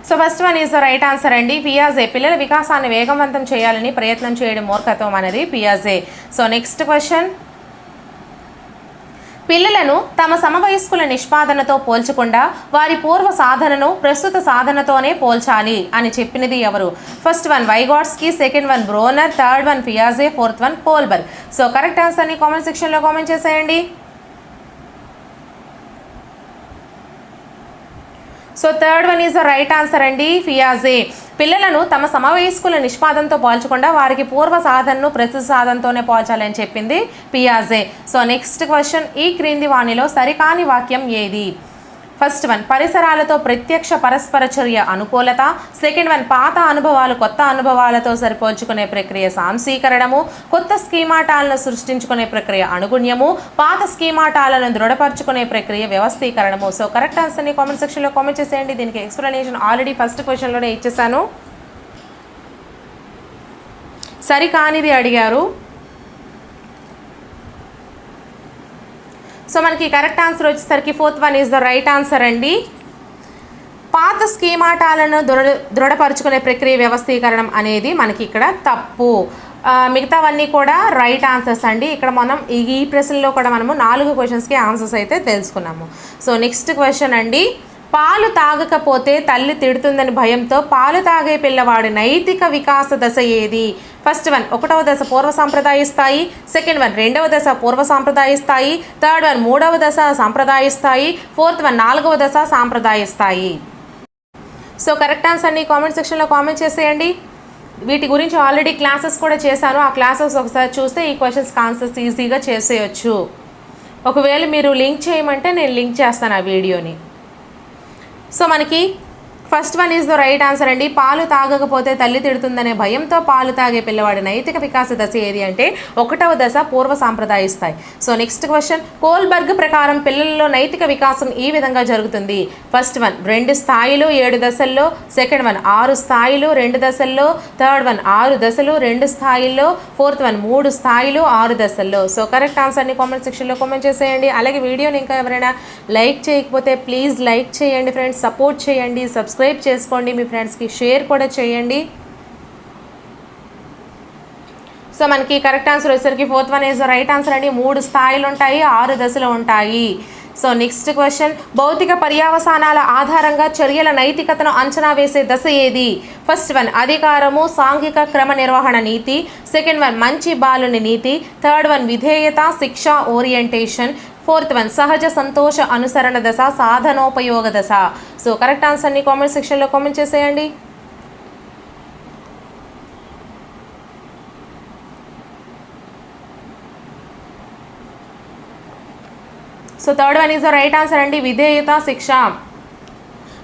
So first one is the right answer అండి. పియాజే పిల్లల వికాసాన్ని వేగవంతం చేయాలని ప్రయత్నం చేయడం మూర్ఖత్వం అనేది పియాజే. సో నెక్స్ట్ క్వశ్చన్, పిల్లలను తమ సమవయస్కుల నిష్పాదనతో పోల్చకుండా వారి పూర్వ సాధనను ప్రస్తుత సాధనతోనే పోల్చాలి అని చెప్పినది ఎవరు? First one Vygotsky, second one Bruner, third one పియాజే, fourth one Kohlberg. So correct ఆన్సర్ని కామెంట్ సెక్షన్లో కామెంట్ చేసేయండి. So third one is the right answer అండి, పియాజే. పిల్లలను తమ సమవయస్కుల నిష్పాదనతో పోల్చకుండా వారికి పూర్వ సాధనను ప్రస్తుత సాధనతోనే పోల్చాలని చెప్పింది పియాజే. సో నెక్స్ట్ క్వశ్చన్, ఈ క్రింది వాణిలో సరికాని వాక్యం ఏది? ఫస్ట్ వన్ పరిసరాలతో ప్రత్యక్ష పరస్పర చర్య అనుకూలత, సెకండ్ వన్ పాత అనుభవాలు కొత్త అనుభవాలతో సరిపోల్చుకునే ప్రక్రియ సాంశీకరణము, కొత్త స్కీమాటాలను సృష్టించుకునే ప్రక్రియ అనుగుణ్యము, పాత స్కీమాటాలను దృఢపరచుకునే ప్రక్రియ వ్యవస్థీకరణము. సో కరెక్ట్ ఆన్సర్ని కామెంట్ సెక్షన్లో కామెంట్ చేసేయండి. దీనికి ఎక్స్ప్లెనేషన్ ఆల్రెడీ ఫస్ట్ క్వశ్చన్లోనే ఇచ్చేసాను. సరికానిది అడిగారు. సో మనకి కరెక్ట్ ఆన్సర్ వచ్చేసరికి fourth one is the right answer అండి. పాత స్కీమాటాలను దృఢపరుచుకునే ప్రక్రియ వ్యవస్థీకరణం అనేది మనకి ఇక్కడ తప్పు. మిగతావన్నీ కూడా రైట్ ఆన్సర్స్ అండి. ఇక్కడ మనం ఈ ప్రశ్నలో కూడా మనము 4 క్వశ్చన్స్కి ఆన్సర్స్ అయితే తెలుసుకున్నాము. సో నెక్స్ట్ క్వశ్చన్ అండి, పాలు తాగకపోతే తల్లి తిడుతుందని భయంతో పాలు తాగే పిల్లవాడి నైతిక వికాస దశ ఏది? ఫస్ట్ వన్ 1వ దశ పూర్వ సాంప్రదాయ స్థాయి, సెకండ్ వన్ 2వ దశ పూర్వ సాంప్రదాయ స్థాయి, థర్డ్ వన్ 3వ దశ సాంప్రదాయ స్థాయి, ఫోర్త్ వన్ 4వ దశ సాంప్రదాయ స్థాయి. సో కరెక్ట్ ఆన్సర్ని కామెంట్ సెక్షన్లో కామెంట్ చేసేయండి. వీటి గురించి ఆల్రెడీ క్లాసెస్ కూడా చేశాను. ఆ క్లాసెస్ ఒకసారి చూస్తే ఈ క్వశ్చన్స్కి ఆన్సర్స్ ఈజీగా చేసేయచ్చు. ఒకవేళ మీరు లింక్ చేయమంటే నేను లింక్ చేస్తాను ఆ వీడియోని. సో మనకి first one is the right answer అండి. పాలు తాగకపోతే తల్లి తిడుతుందనే భయంతో పాలు తాగే పిల్లవాడి నైతిక వికాస దశ ఏది అంటే 1వ దశ పూర్వ సాంప్రదాయ స్థాయి. సో నెక్స్ట్ క్వశ్చన్, కోల్బర్గ్ ప్రకారం పిల్లల్లో నైతిక వికాసం ఈ విధంగా జరుగుతుంది. ఫస్ట్ వన్ 2 స్థాయిలు 7 దశల్లో, సెకండ్ వన్ 6 స్థాయిలు 2 దశల్లో, థర్డ్ వన్ 6 దశలు 2 స్థాయిల్లో, ఫోర్త్ వన్ 3 స్థాయిలు 6 దశల్లో. సో కరెక్ట్ ఆన్సర్ని కామెంట్ సెక్షన్లో కామెంట్ చేసేయండి. అలాగే వీడియోని ఇంకా ఎవరైనా లైక్ చేయకపోతే ప్లీజ్ లైక్ చేయండి ఫ్రెండ్స్, సపోర్ట్ చేయండి, సబ్స్క్రైబ్ చేసుకోండి, మీ ఫ్రెండ్స్కి షేర్ కూడా చేయండి. సో మనకి కరెక్ట్ ఆన్సర్ వచ్చేసరికి fourth one is right answer అండి. 3 స్థాయిలు ఉంటాయి, 6 దశలు ఉంటాయి. సో నెక్స్ట్ క్వశ్చన్, భౌతిక పర్యావసానాల ఆధారంగా చర్యల నైతికతను అంచనా వేసే దశ ఏది? ఫస్ట్ వన్ అధికారము, సాంఘిక క్రమ నిర్వహణ నీతి, సెకండ్ వన్ మంచి బాలుని నీతి, థర్డ్ వన్ విధేయత, శిక్ష ఓరియంటేషన్, ఫోర్త్ వన్ సహజ సంతోష అనుసరణ దశ, సాధనోపయోగ దశ. సో కరెక్ట్ ఆన్సర్ని కామెంట్ సెక్షన్లో కామెంట్ చేసేయండి. So third one is the right answer అండి, విధేయత,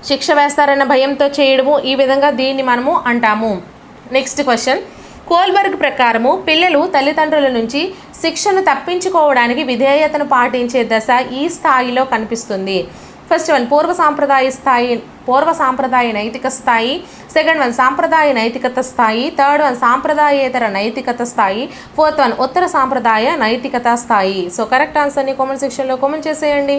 శిక్ష వేస్తారన్న భయంతో చేయడము, ఈ విధంగా దీన్ని మనము అంటాము. నెక్స్ట్ క్వశ్చన్, కోల్బర్గ్ ప్రకారము పిల్లలు తల్లిదండ్రుల నుంచి శిక్షను తప్పించుకోవడానికి విధేయతను పాటించే దశ ఈ స్థాయిలో కనిపిస్తుంది. ఫస్ట్ వన్ పూర్వ సాంప్రదాయ నైతిక స్థాయి, సెకండ్ వన్ సాంప్రదాయ నైతికత స్థాయి, థర్డ్ వన్ సాంప్రదాయేతర నైతికత స్థాయి, ఫోర్త్ వన్ ఉత్తర సాంప్రదాయ నైతికత స్థాయి. సో కరెక్ట్ ఆన్సర్ని కామెంట్ సెక్షన్లో కామెంట్ చేసేయండి.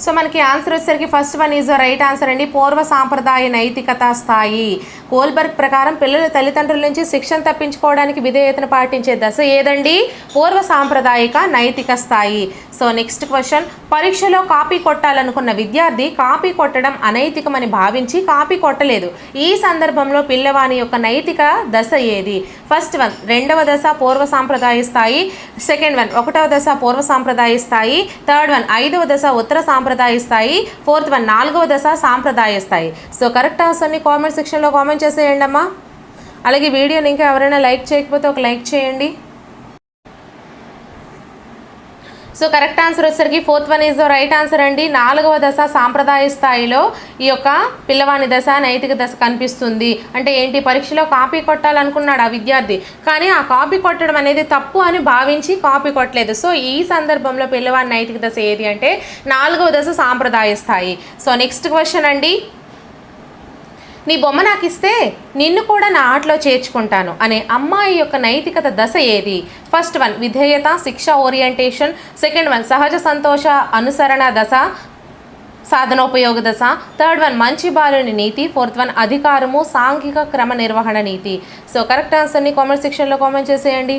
సో మనకి ఆన్సర్ వచ్చేసరికి first one is the right answer అండి, పూర్వ సాంప్రదాయ నైతికత స్థాయి. కోల్బర్గ్ ప్రకారం పిల్లలు తల్లిదండ్రుల నుంచి శిక్షను తప్పించుకోవడానికి విధేయతను పాటించే దశ ఏదండి? పూర్వ సాంప్రదాయిక నైతిక స్థాయి. సో నెక్స్ట్ క్వశ్చన్, పరీక్షలో కాపీ కొట్టాలనుకున్న విద్యార్థి కాపీ కొట్టడం అనైతికమని భావించి కాపీ కొట్టలేదు. ఈ సందర్భంలో పిల్లవాని యొక్క నైతిక దశ ఏది? ఫస్ట్ వన్ 2వ దశ పూర్వ సాంప్రదాయ స్థాయి, సెకండ్ వన్ 1వ దశ పూర్వ సాంప్రదాయ స్థాయి, థర్డ్ వన్ 5వ దశ ఉత్తర సాంప్రదాయ స్థాయి, ఫోర్త్ వన్ 4వ దశ సాంప్రదాయ స్థాయి. సో కరెక్ట్ ఆన్సర్ని కామెంట్ సెక్షన్లో కామెంట్ చేసేయండి అమ్మా. అలాగే వీడియోని ఇంకా ఎవరైనా లైక్ చేయకపోతే ఒక లైక్ చేయండి. సో కరెక్ట్ ఆన్సర్ వచ్చేసరికి fourth one is the right answer అండి. 4వ దశ సాంప్రదాయ స్థాయిలో ఈ యొక్క పిల్లవాని దశ నైతిక దశ కనిపిస్తుంది. అంటే ఏంటి, పరీక్షలో కాపీ కొట్టాలనుకున్నాడు ఆ విద్యార్థి, కానీ ఆ కాపీ కొట్టడం అనేది తప్పు అని భావించి కాపీ కొట్టలేదు. సో ఈ సందర్భంలో పిల్లవాని నైతిక దశ ఏది అంటే 4వ దశ సాంప్రదాయ స్థాయి. సో నెక్స్ట్ క్వశ్చన్ అండి, నీ బొమ్మ నాకు ఇస్తే నిన్ను కూడా నా ఆటలో చేర్చుకుంటాను అనే అమ్మాయి యొక్క నైతికత దశ ఏది? ఫస్ట్ వన్ విధేయత, శిక్ష, ఓరియంటేషన్. సెకండ్ వన్ సహజ సంతోష అనుసరణ దశ, సాధనోపయోగ దశ. థర్డ్ వన్ మంచి బాలుని నీతి. ఫోర్త్ వన్ అధికారము, సాంఘిక క్రమ నిర్వహణ నీతి. సో కరెక్ట్ ఆన్సర్ని కామెంట్ సెక్షన్లో కామెంట్ చేసేయండి.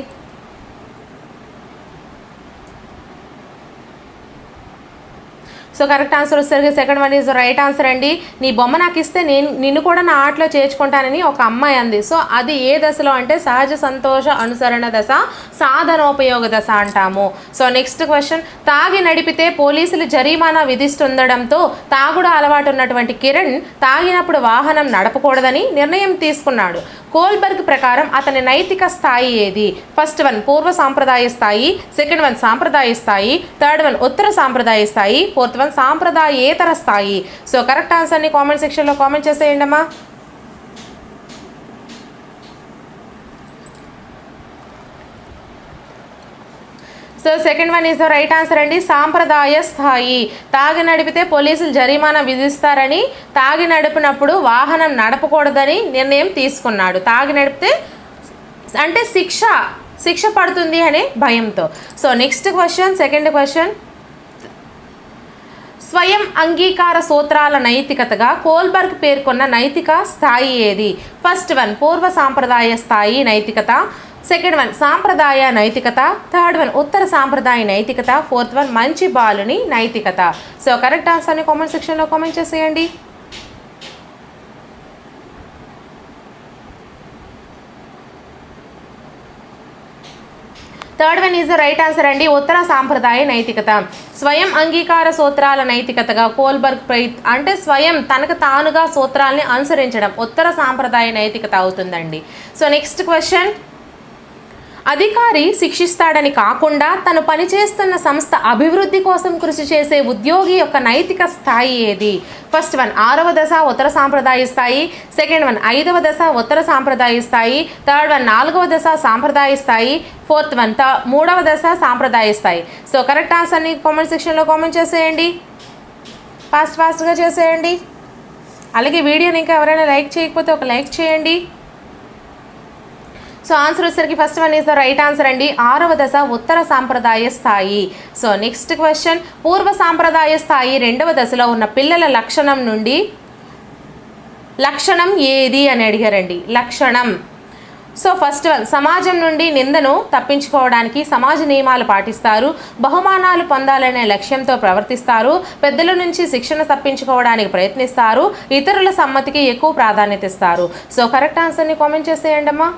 సో కరెక్ట్ ఆన్సర్ వచ్చేసరికి second one is right answer అండి. నీ బొమ్మ నాకు ఇస్తే నిన్ను కూడా నా ఆటలో చేర్చుకుంటానని ఒక అమ్మాయి అంది. సో అది ఏ దశలో అంటే సహజ సంతోష అనుసరణ దశ, సాధనోపయోగ దశ అంటాము. సో నెక్స్ట్ క్వశ్చన్, తాగి నడిపితే పోలీసులు జరిమానా విధిస్తుండడంతో తాగుడు అలవాటు ఉన్నటువంటి కిరణ్ తాగినప్పుడు వాహనం నడపకూడదని నిర్ణయం తీసుకున్నాడు. కోల్బర్గ్ ప్రకారం అతని నైతిక స్థాయి ఏది? ఫస్ట్ వన్ పూర్వ సాంప్రదాయ స్థాయి, సెకండ్ వన్ సాంప్రదాయ స్థాయి, థర్డ్ వన్ ఉత్తర సాంప్రదాయ స్థాయి, ఫోర్త్ వన్ సాంప్రదాయేతర స్థాయి. సో కరెక్ట్ ఆన్సర్ని కామెంట్ సెక్షన్లో కామెంట్ చేసేయండి అమ్మా. So second one is the right answer అండి. సాంప్రదాయ స్థాయి. తాగి నడిపితే పోలీసులు జరిమానా విధిస్తారని, తాగి నడిపినప్పుడు వాహనం నడపకూడదని నిర్ణయం తీసుకున్నాడు. తాగి నడిపితే అంటే శిక్ష పడుతుంది అనే భయంతో. So next question, second question, స్వయం అంగీకార సూత్రాల నైతికతగా కోల్బర్గ్ పేర్కొన్న నైతిక స్థాయి ఏది? ఫస్ట్ వన్ పూర్వ సాంప్రదాయ స్థాయి నైతికత, సెకండ్ వన్ సాంప్రదాయ నైతికత, థర్డ్ వన్ ఉత్తర సాంప్రదాయ నైతికత, ఫోర్త్ వన్ మంచి బాలుని నైతికత. సో కరెక్ట్ ఆన్సర్ని కామెంట్ సెక్షన్లో కామెంట్ చేసేయండి. Third one is the right answer అండి. ఉత్తర సాంప్రదాయ నైతికత. స్వయం అంగీకార సూత్రాల నైతికతగా కోల్బర్గ్ అంటే స్వయం తనకు తానుగా సూత్రాలని అనుసరించడం ఉత్తర సాంప్రదాయ నైతికత అవుతుందండి. సో నెక్స్ట్ క్వశ్చన్, అధికారి శిక్షిస్తాడని కాకుండా తను పనిచేస్తున్న సంస్థ అభివృద్ధి కోసం కృషి చేసే ఉద్యోగి యొక్క నైతిక స్థాయి ఏది? ఫస్ట్ వన్ 6వ దశ ఉత్తర సాంప్రదాయ స్థాయి, సెకండ్ వన్ 5వ దశ ఉత్తర సాంప్రదాయ స్థాయి, థర్డ్ వన్ 4వ దశ సాంప్రదాయ స్థాయి, ఫోర్త్ వన్ 3వ దశ సాంప్రదాయ స్థాయి. సో కరెక్ట్ ఆన్సర్ని కామెంట్ సెక్షన్లో కామెంట్ చేసేయండి. ఫాస్ట్గా చేసేయండి. అలాగే వీడియోని ఇంకా ఎవరైనా లైక్ చేయకపోతే ఒక లైక్ చేయండి. సో ఆన్సర్ వచ్చేసరికి first one is the right answer అండి. 6వ దశ ఉత్తర సాంప్రదాయ స్థాయి. సో నెక్స్ట్ క్వశ్చన్, పూర్వ సాంప్రదాయ స్థాయి 2వ దశలో ఉన్న పిల్లల లక్షణం ఏది అని అడిగారండి. లక్షణం. సో ఫస్ట్ వన్ సమాజం నుండి నిందను తప్పించుకోవడానికి సమాజ నియమాలు పాటిస్తారు, బహుమానాలు పొందాలనే లక్ష్యంతో ప్రవర్తిస్తారు, పెద్దల నుంచి శిక్షణ తప్పించుకోవడానికి ప్రయత్నిస్తారు, ఇతరుల సమ్మతికి ఎక్కువ ప్రాధాన్యత ఇస్తారు. సో కరెక్ట్ ఆన్సర్ని కామెంట్ చేసేయండి అమ్మా.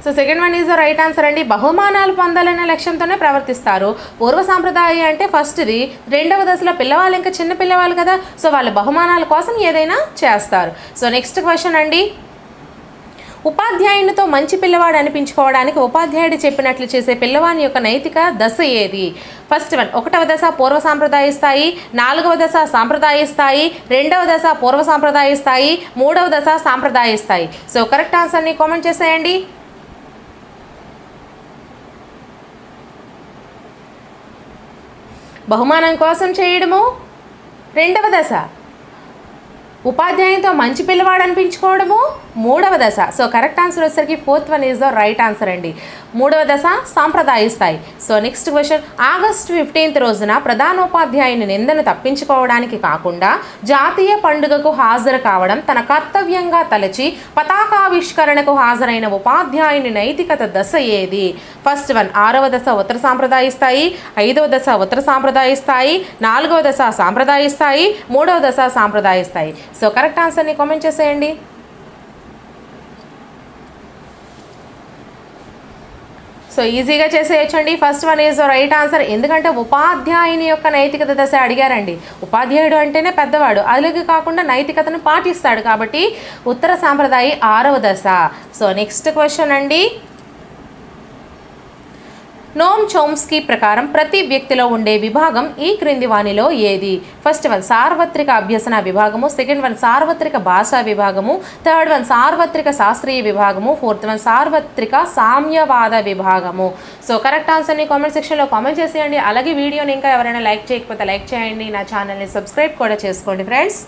So second one is the right answer అండి. బహుమానాలు పొందాలనే లక్ష్యంతోనే ప్రవర్తిస్తారు. పూర్వ సాంప్రదాయం అంటే ఫస్ట్ది, 2వ దశలో పిల్లవాళ్ళు ఇంకా చిన్న పిల్లవాళ్ళు కదా, సో వాళ్ళ బహుమానాల కోసం ఏదైనా చేస్తారు. సో నెక్స్ట్ క్వశ్చన్ అండి, ఉపాధ్యాయునితో మంచి పిల్లవాడు అనిపించుకోవడానికి ఉపాధ్యాయుడు చెప్పినట్లు చేసే పిల్లవాని యొక్క నైతిక దశ ఏది? ఫస్ట్ వన్ 1వ దశ పూర్వ సాంప్రదాయ స్థాయి, 4వ దశ సాంప్రదాయ స్థాయి, 2వ దశ పూర్వ సాంప్రదాయ స్థాయి, 3వ దశ సాంప్రదాయ స్థాయి. సో కరెక్ట్ ఆన్సర్ని కామెంట్ చేసేయండి. బహుమానం కోసం చేయడము 2వ దశ, ఉపాధ్యాయునితో మంచి పిల్లవాడు అనిపించుకోవడము 3వ దశ. సో కరెక్ట్ ఆన్సర్ వచ్చేసరికి fourth one is the right answer అండి. 3వ దశ సాంప్రదాయ స్థాయి. సో నెక్స్ట్ క్వశ్చన్, ఆగస్టు 15 రోజున ప్రధానోపాధ్యాయుని నిందను తప్పించుకోవడానికి కాకుండా జాతీయ పండుగకు హాజరు కావడం తన కర్తవ్యంగా తలచి పతాకావిష్కరణకు హాజరైన ఉపాధ్యాయుని నైతికత దశ ఏది? ఫస్ట్ వన్ 6వ దశ ఉత్తర సాంప్రదాయ స్థాయి, 5వ దశ ఉత్తర సాంప్రదాయ స్థాయి, 4వ దశ సాంప్రదాయ స్థాయి, 3వ దశ సాంప్రదాయ స్థాయి. సో కరెక్ట్ ఆన్సర్ని కామెంట్ చేసేయండి. సో ఈజీగా చేసేయచ్చండి. First one is right answer. ఎందుకంటే ఉపాధ్యాయుని యొక్క నైతికత దశ అడిగారండి. ఉపాధ్యాయుడు అంటేనే పెద్దవాడు, అలాగే కాకుండా నైతికతను పాటిస్తాడు కాబట్టి ఉత్తర సాంప్రదాయ 6వ దశ. సో నెక్స్ట్ క్వశ్చన్ అండి, నోమ్ చోమ్స్కీ ప్రకారం ప్రతి వ్యక్తిలో ఉండే విభాగం ఈ క్రింది వానిలో ఏది? ఫస్ట్ వన్ సార్వత్రిక అభ్యసన విభాగము, సెకండ్ వన్ సార్వత్రిక భాషా విభాగము, థర్డ్ వన్ సార్వత్రిక శాస్త్రీయ విభాగము, ఫోర్త్ వన్ సార్వత్రిక సామ్యవాద విభాగము. సో కరెక్ట్ ఆన్సర్ని కామెంట్ సెక్షన్లో కామెంట్ చేసేయండి. అలాగే వీడియోని ఇంకా ఎవరైనా లైక్ చేయకపోతే లైక్ చేయండి. నా ఛానల్ని సబ్స్క్రైబ్ కూడా చేసుకోండి ఫ్రెండ్స్.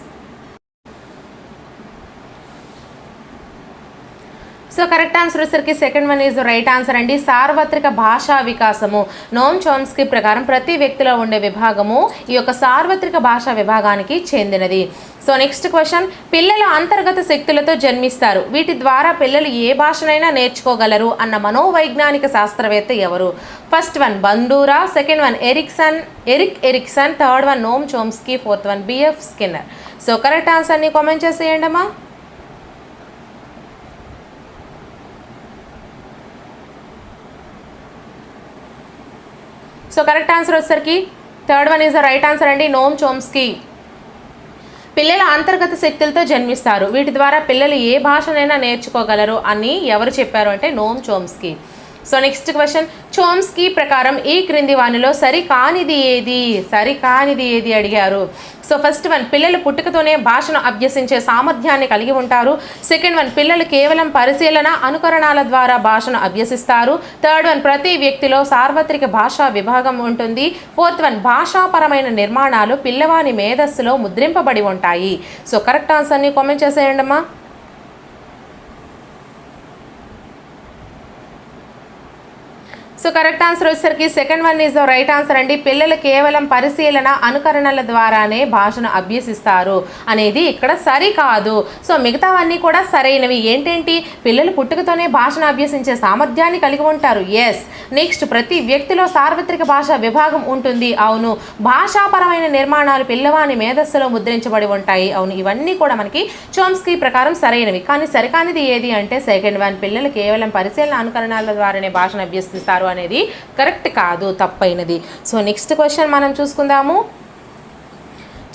సో కరెక్ట్ ఆన్సర్ వచ్చేసరికి second one is right answer అండి. సార్వత్రిక భాషా వికాసము నోమ్ చోమ్స్కీ ప్రకారం ప్రతి వ్యక్తిలో ఉండే విభాగము ఈ యొక్క సార్వత్రిక భాషా విభాగానికి చెందినది. సో నెక్స్ట్ క్వశ్చన్, పిల్లలు అంతర్గత శక్తులతో జన్మిస్తారు, వీటి ద్వారా పిల్లలు ఏ భాషనైనా నేర్చుకోగలరు అన్న మనోవైజ్ఞానిక శాస్త్రవేత్త ఎవరు? First one Bandura, second one Erik Erikson, third one Noam Chomsky, fourth one BF Skinner. So correct ఆన్సర్ని కామెంట్ చేసేయండి అమ్మా. సో కరెక్ట్ ఆన్సర్ వచ్చేసరికి third one is the right answer అండి. నోమ్ చోమ్స్కీ పిల్లల అంతర్గత శక్తులతో జన్మిస్తారు, వీటి ద్వారా పిల్లలు ఏ భాషనైనా నేర్చుకోగలరు అని ఎవరు చెప్పారు అంటే Noam Chomsky. So next question, Chomsky ప్రకారం ఈ క్రింది వానిలో సరికానిది ఏది అడిగారు. సో ఫస్ట్ వన్, పిల్లలు పుట్టుకతోనే భాషను అభ్యసించే సామర్థ్యాన్ని కలిగి ఉంటారు. సెకండ్ వన్, పిల్లలు కేవలం పరిశీలన అనుకరణాల ద్వారా భాషను అభ్యసిస్తారు. థర్డ్ వన్, ప్రతి వ్యక్తిలో సార్వత్రిక భాషా విభాగం ఉంటుంది. ఫోర్త్ వన్, భాషాపరమైన నిర్మాణాలు పిల్లవాని మేధస్సులో ముద్రింపబడి ఉంటాయి. సో కరెక్ట్ ఆన్సర్ని కామెంట్ చేసేయండి అమ్మా. సో కరెక్ట్ ఆన్సర్ వచ్చేసరికి second one is the right answer అండి. పిల్లలు కేవలం పరిశీలన అనుకరణల ద్వారానే భాషను అభ్యసిస్తారు అనేది ఇక్కడ సరికాదు. సో మిగతావన్నీ కూడా సరైనవి. ఏంటేంటి? పిల్లలు పుట్టుకతోనే భాషను అభ్యసించే సామర్థ్యాన్ని కలిగి ఉంటారు, ఎస్. నెక్స్ట్, ప్రతి వ్యక్తిలో సార్వత్రిక భాషా విభాగం ఉంటుంది, అవును. భాషాపరమైన నిర్మాణాలు పిల్లవాని మేధస్సులో ముద్రించబడి ఉంటాయి, అవును. ఇవన్నీ కూడా మనకి చోమ్స్కీ ప్రకారం సరైనవి. కానీ సరికానిది ఏది అంటే సెకండ్ వన్, పిల్లలు కేవలం పరిశీలన అనుకరణల ద్వారానే భాషను అభ్యసిస్తారు అనేది కరెక్ట్ కాదు, తప్పైనది. సో నెక్స్ట్ క్వశ్చన్ మనం చూసుకుందాము.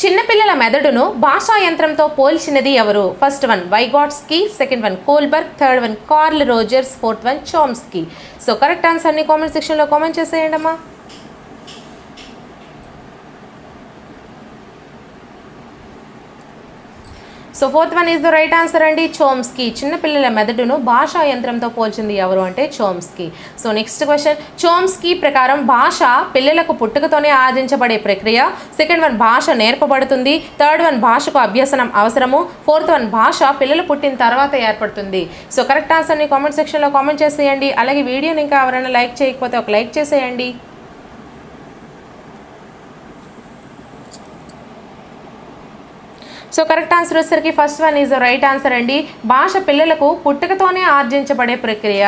చిన్నపిల్లల మెదడును భాషా యంత్రంతో పోల్చినది ఎవరు? First one Vygotsky, second one Kohlberg, third one Carl Rogers, fourth one Chomsky. So correct ఆన్సర్ని కామెంట్ సెక్షన్లో కామెంట్ చేసేయండి అమ్మా. So fourth one is the right answer అండి, చోమ్స్కీ. చిన్నపిల్లల మెదడును భాషా యంత్రంతో పోల్చింది ఎవరు అంటే Chomsky. So next question, Chomsky ప్రకారం భాష పిల్లలకు పుట్టుకతోనే ఆర్జించబడే ప్రక్రియ. సెకండ్ వన్, భాష నేర్పబడుతుంది. థర్డ్ వన్, భాషకు అభ్యసనం అవసరము. ఫోర్త్ వన్, భాష పిల్లలు పుట్టిన తర్వాత ఏర్పడుతుంది. సో కరెక్ట్ ఆన్సర్ని కామెంట్ సెక్షన్లో కామెంట్ చేసేయండి. అలాగే వీడియోని ఇంకా ఎవరైనా లైక్ చేయకపోతే ఒక లైక్ చేసేయండి. సో కరెక్ట్ ఆన్సర్ వచ్చేసరికి first one is right answer అండి. భాష పిల్లలకు పుట్టుకతోనే ఆర్జించబడే ప్రక్రియ.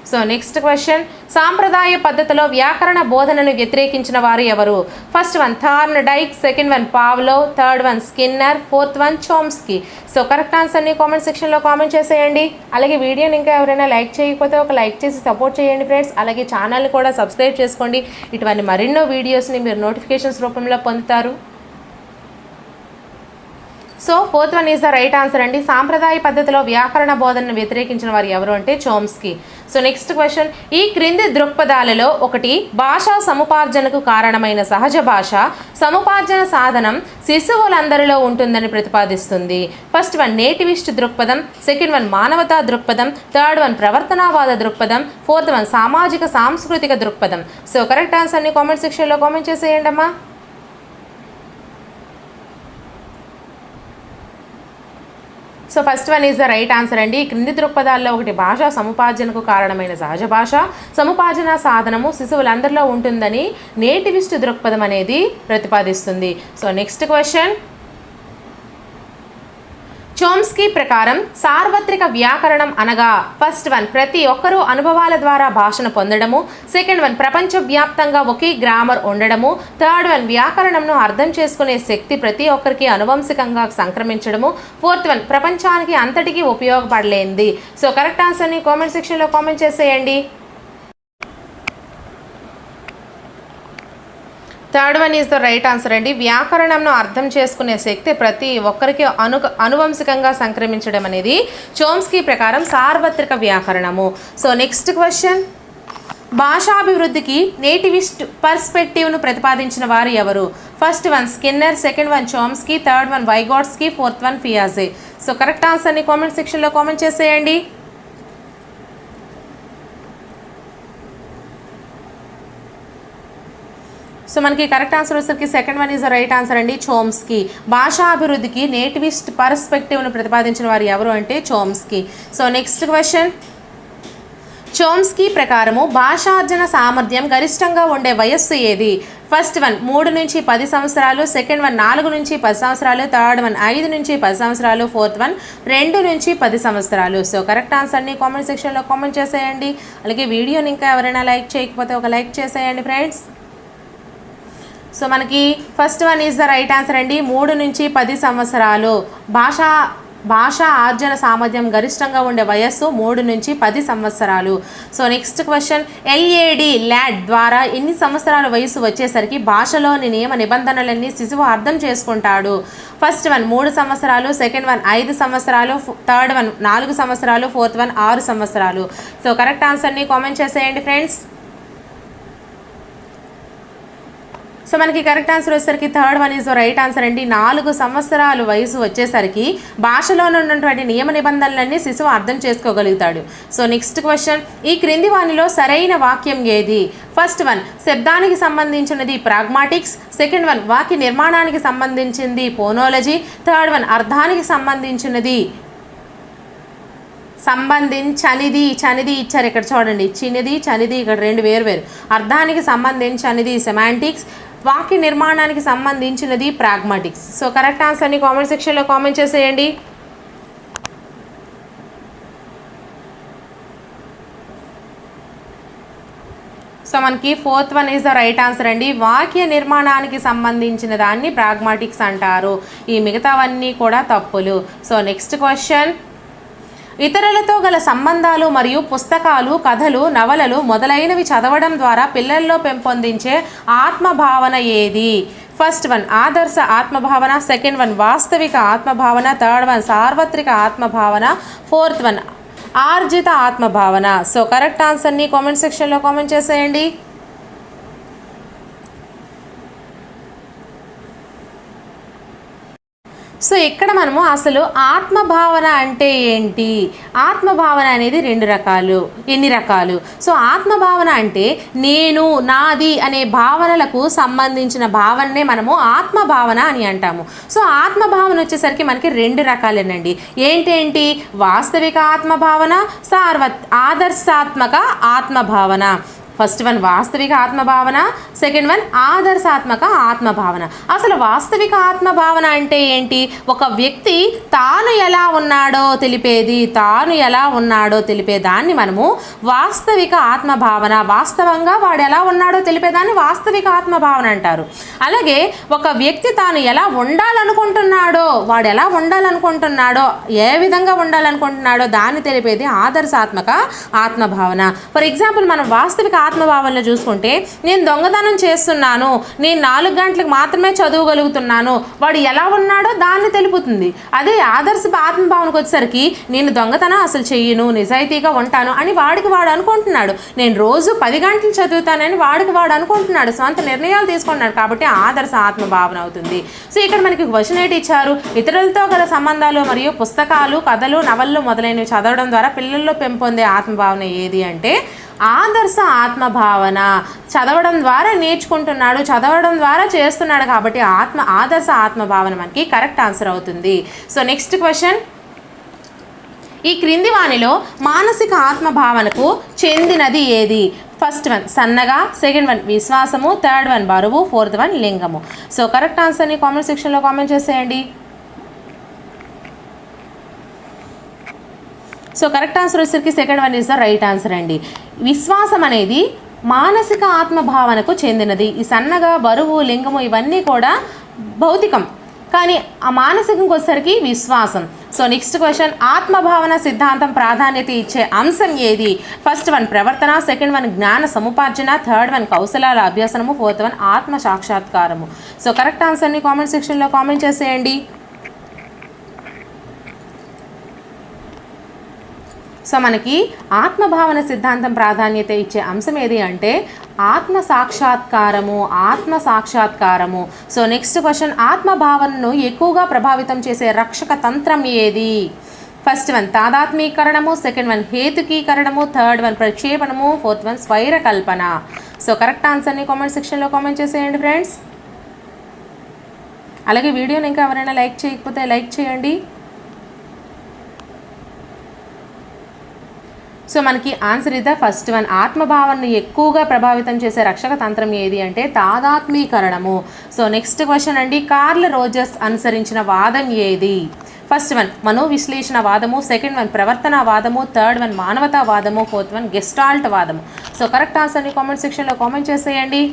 సో నెక్స్ట్ క్వశ్చన్, సాంప్రదాయ పద్ధతిలో వ్యాకరణ బోధనను వ్యతిరేకించిన వారు ఎవరు? First one Thorndike, second one Pavlov, third one Skinner, fourth one Chomsky. So correct ఆన్సర్ని కామెంట్ సెక్షన్లో కామెంట్ చేసేయండి. అలాగే వీడియోని ఇంకా ఎవరైనా లైక్ చేయకపోతే ఒక లైక్ చేసి సపోర్ట్ చేయండి ఫ్రెండ్స్. అలాగే ఛానల్ని కూడా సబ్స్క్రైబ్ చేసుకోండి. ఇటువంటి మరెన్నో వీడియోస్ని మీరు నోటిఫికేషన్స్ రూపంలో పొందుతారు. So fourth one is the right answer అండి. సాంప్రదాయ పద్ధతిలో వ్యాకరణ బోధనను వ్యతిరేకించిన వారు ఎవరు అంటే చోమ్స్కీ. సో నెక్స్ట్ క్వశ్చన్, ఈ క్రింది దృక్పథాలలో ఒకటి భాషా సముపార్జనకు కారణమైన సహజ భాష సముపార్జన సాధనం శిశువులందరిలో ఉంటుందని ప్రతిపాదిస్తుంది. ఫస్ట్ వన్ నేటివిస్ట్ దృక్పథం, సెకండ్ వన్ మానవతా దృక్పథం, థర్డ్ వన్ ప్రవర్తనావాద దృక్పథం, ఫోర్త్ వన్ సామాజిక సాంస్కృతిక దృక్పథం. సో కరెక్ట్ ఆన్సర్ని కామెంట్ సెక్షన్లో కామెంట్ చేసేయండి అమ్మా. So first one is the right answer అండి. ఈ క్రింది దృక్పథాల్లో ఒకటి భాషా సముపార్జనకు కారణమైన సహజ భాష సముపార్జన సాధనము శిశువులందరిలో ఉంటుందని నేటివిస్ట్ దృక్పథం అనేది ప్రతిపాదిస్తుంది. సో నెక్స్ట్ క్వశ్చన్, చోమ్స్కీ ప్రకారం సార్వత్రిక వ్యాకరణం అనగా ఫస్ట్ వన్ ప్రతి ఒక్కరూ అనుభవాల ద్వారా భాషను పొందడము, సెకండ్ వన్ ప్రపంచవ్యాప్తంగా ఒకే గ్రామర్ ఉండడము, థర్డ్ వన్ వ్యాకరణంను అర్థం చేసుకునే శక్తి ప్రతి ఒక్కరికి అనువంశికంగా సంక్రమించడము, ఫోర్త్ వన్ ప్రపంచానికి అంతటికీ ఉపయోగపడలేనిది. సో కరెక్ట్ ఆన్సర్ని కామెంట్ సెక్షన్లో కామెంట్ చేసేయండి. Third one is the right answer అండి. వ్యాకరణంను అర్థం చేసుకునే శక్తి ప్రతి ఒక్కరికి అనువంశికంగా సంక్రమించడం అనేది చోమ్స్కీ ప్రకారం సార్వత్రిక వ్యాకరణము. సో నెక్స్ట్ క్వశ్చన్, భాషాభివృద్ధికి నేటివిస్ట్ పర్స్పెక్టివ్ను ప్రతిపాదించిన వారు ఎవరు? First one Skinner, second one Chomsky, third one Vygotsky, fourth one పియాజే. సో కరెక్ట్ ఆన్సర్ని కామెంట్ సెక్షన్లో కామెంట్ చేసేయండి. సో మనకి కరెక్ట్ ఆన్సర్ వచ్చేసరికి second one is the right answer అండి, చోమ్స్కీ. భాషా అభివృద్ధికి నేటివిస్ట్ పర్స్పెక్టివ్ను ప్రతిపాదించిన వారు ఎవరు అంటే Chomsky. So next question, Chomsky ప్రకారము భాషార్జన సామర్థ్యం గరిష్టంగా ఉండే వయస్సు ఏది? ఫస్ట్ వన్ 3 నుంచి 10 సంవత్సరాలు, సెకండ్ వన్ 4 నుంచి 10 సంవత్సరాలు, థర్డ్ వన్ 5 నుంచి 10 సంవత్సరాలు, ఫోర్త్ వన్ 2 నుంచి 10 సంవత్సరాలు. సో కరెక్ట్ ఆన్సర్ని కామెంట్ సెక్షన్లో కామెంట్ చేసేయండి. అలాగే వీడియోని ఇంకా ఎవరైనా లైక్ చేయకపోతే ఒక లైక్ చేసేయండి ఫ్రెండ్స్. సో మనకి first one is the right answer అండి, 3 నుంచి 10 సంవత్సరాలు. భాషా ఆర్జన సామర్థ్యం గరిష్టంగా ఉండే వయస్సు 3 నుంచి 10 సంవత్సరాలు. సో నెక్స్ట్ క్వశ్చన్, ల్యాడ్ ద్వారా ఎన్ని సంవత్సరాల వయసు వచ్చేసరికి భాషలోని నియమ నిబంధనలన్నీ శిశువు అర్థం చేసుకుంటాడు? ఫస్ట్ వన్ 3 సంవత్సరాలు, సెకండ్ వన్ 5 సంవత్సరాలు, థర్డ్ వన్ 4 సంవత్సరాలు, ఫోర్త్ వన్ 6 సంవత్సరాలు. సో కరెక్ట్ ఆన్సర్ని కామెంట్ చేసేయండి ఫ్రెండ్స్. సో మనకి కరెక్ట్ ఆన్సర్ వచ్చేసరికి third one is right answer అండి. 4 సంవత్సరాలు వయసు వచ్చేసరికి భాషలో ఉన్నటువంటి నియమ నిబంధనలన్నీ శిశువు అర్థం చేసుకోగలుగుతాడు. సో నెక్స్ట్ క్వశ్చన్, ఈ క్రింది వానిలో సరైన వాక్యం ఏది? ఫస్ట్ వన్ శబ్దానికి సంబంధించినది ప్రాగ్మాటిక్స్, సెకండ్ వన్ వాక్య నిర్మాణానికి సంబంధించింది ఫోనాలజీ, థర్డ్ వన్ అర్థానికి సంబంధించినది చనిది ఇచ్చారు ఇక్కడ చూడండి, చినిది చనిది ఇక్కడ 2 వేరు. అర్థానికి సంబంధించినది సెమాంటిక్స్, వాక్య నిర్మాణానికి సంబంధించినది ప్రాగ్మాటిక్స్. సో కరెక్ట్ ఆన్సర్ని కామెంట్ సెక్షన్లో కామెంట్ చేసేయండి. సో మనకి fourth one is the right answer అండి. వాక్య నిర్మాణానికి సంబంధించిన దాన్ని ప్రాగ్మాటిక్స్ అంటారు. ఈ మిగతావన్నీ కూడా తప్పులు. సో నెక్స్ట్ క్వశ్చన్, ఇతరులతో గల సంబంధాలు మరియు పుస్తకాలు, కథలు, నవలలు మొదలైనవి చదవడం ద్వారా పిల్లల్లో పెంపొందించే ఆత్మభావన ఏది? ఫస్ట్ వన్ ఆదర్శ ఆత్మభావన, సెకండ్ వన్ వాస్తవిక ఆత్మభావన, థర్డ్ వన్ సార్వత్రిక ఆత్మభావన, ఫోర్త్ వన్ ఆర్జిత ఆత్మభావన. సో కరెక్ట్ ఆన్సర్ని కామెంట్ సెక్షన్లో కామెంట్ చేసేయండి. సో ఇక్కడ మనము అసలు ఆత్మభావన అంటే ఏంటి, ఆత్మభావన అనేది 2 రకాలు. ఎన్ని రకాలు? సో ఆత్మభావన అంటే నేను, నాది అనే భావనలకు సంబంధించిన భావననే మనము ఆత్మభావన అని అంటాము. సో ఆత్మభావన వచ్చేసరికి మనకి 2 రకాలేనండి. ఏంటేంటి? వాస్తవిక ఆత్మభావన, ఆదర్శాత్మక ఆత్మభావన. ఫస్ట్ వన్ వాస్తవిక ఆత్మభావన, సెకండ్ వన్ ఆదర్శాత్మక ఆత్మభావన. అసలు వాస్తవిక ఆత్మభావన అంటే ఏంటి? ఒక వ్యక్తి తాను ఎలా ఉన్నాడో తెలిపేదాన్ని మనము వాస్తవిక ఆత్మభావన, వాస్తవంగా వాడు ఎలా ఉన్నాడో తెలిపేదాన్ని వాస్తవిక ఆత్మభావన అంటారు. అలాగే ఒక వ్యక్తి తాను ఎలా ఉండాలనుకుంటున్నాడో, ఏ విధంగా ఉండాలనుకుంటున్నాడో దాన్ని తెలిపేది ఆదర్శాత్మక ఆత్మభావన. ఫర్ ఎగ్జాంపుల్ మనం వాస్తవిక ఆత్మభావనలో చూసుకుంటే, నేను దొంగతనం చేస్తున్నాను, నేను 4 గంటలకు మాత్రమే చదవగలుగుతున్నాను, వాడు ఎలా ఉన్నాడో దాన్ని తెలుపుతుంది. అదే ఆదర్శ ఆత్మభావనకు వచ్చేసరికి నేను దొంగతనం అసలు చెయ్యను, నిజాయితీగా ఉంటాను అని వాడు అనుకుంటున్నాడు. నేను రోజు 10 గంటలు చదువుతానని వాడు అనుకుంటున్నాడు, సొంత నిర్ణయాలు తీసుకుంటున్నాడు. కాబట్టి ఆదర్శ ఆత్మభావన అవుతుంది. సో ఇక్కడ మనకి క్వశ్చన్ ఏంటి ఇచ్చారు? ఇతరులతో గల సంబంధాలు మరియు పుస్తకాలు, కథలు, నవళ్ళు మొదలైనవి చదవడం ద్వారా పిల్లల్లో పెంపొందే ఆత్మభావన ఏది అంటే ఆదర్శ ఆత్మభావన. చదవడం ద్వారా నేర్చుకుంటున్నాడు, చదవడం ద్వారా చేస్తున్నాడు కాబట్టి ఆదర్శ ఆత్మభావన మనకి కరెక్ట్ ఆన్సర్ అవుతుంది. సో నెక్స్ట్ క్వశ్చన్, ఈ క్రింది వానిలో మానసిక ఆత్మభావనకు చెందినది ఏది? ఫస్ట్ వన్ సన్నగా, సెకండ్ వన్ విశ్వాసము, థర్డ్ వన్ బరువు, ఫోర్త్ వన్ లింగము. సో కరెక్ట్ ఆన్సర్ని కామెంట్ సెక్షన్లో కామెంట్ చేసేయండి. సో కరెక్ట్ ఆన్సర్ వచ్చేసరికి second one is the right answer అండి. విశ్వాసం అనేది మానసిక ఆత్మభావనకు చెందినది. ఈ సన్నగా, బరువు, లింగము ఇవన్నీ కూడా భౌతికం, కానీ ఆ మానసికంకి వచ్చేసరికి విశ్వాసం. సో నెక్స్ట్ క్వశ్చన్, ఆత్మభావన సిద్ధాంతం ప్రాధాన్యత ఇచ్చే అంశం ఏది? ఫస్ట్ వన్ ప్రవర్తన, సెకండ్ వన్ జ్ఞాన సముపార్జన, థర్డ్ వన్ కౌశలాల అభ్యాసనము, ఫోర్త్ వన్ ఆత్మ సాక్షాత్కారము. సో కరెక్ట్ ఆన్సర్ని కామెంట్ సెక్షన్లో కామెంట్ చేసేయండి. సో మనకి ఆత్మభావన సిద్ధాంతం ప్రాధాన్యత ఇచ్చే అంశం ఏది అంటే ఆత్మ సాక్షాత్కారము. సో నెక్స్ట్ క్వశ్చన్, ఆత్మభావనను ఎక్కువగా ప్రభావితం చేసే రక్షక తంత్రం ఏది? ఫస్ట్ వన్ తాదాత్మీకరణము, సెకండ్ వన్ హేతుకీకరణము, థర్డ్ వన్ ప్రక్షేపణము, ఫోర్త్ వన్ స్వైర కల్పన. సో కరెక్ట్ ఆన్సర్ని కామెంట్ సెక్షన్లో కామెంట్ చేసేయండి ఫ్రెండ్స్. అలాగే వీడియోని ఇంకా ఎవరైనా లైక్ చేయకపోతే లైక్ చేయండి. సో మనకి ఆన్సర్ ఇద్దా ఫస్ట్ వన్, ఆత్మభావాన్ని ఎక్కువగా ప్రభావితం చేసే రక్షక తంత్రం ఏది అంటే తాదాత్మీకరణము. సో నెక్స్ట్ క్వశ్చన్ అండి, కార్ల్ రోజర్స్ అనుసరించిన వాదం ఏది? ఫస్ట్ వన్ మనోవిశ్లేషణ వాదము, సెకండ్ వన్ ప్రవర్తన వాదము, థర్డ్ వన్ మానవతా వాదము, ఫోర్త్ వన్ గెస్టాల్ట్ వాదము. సో కరెక్ట్ ఆన్సర్ని కామెంట్ సెక్షన్లో కామెంట్ చేసేయండి.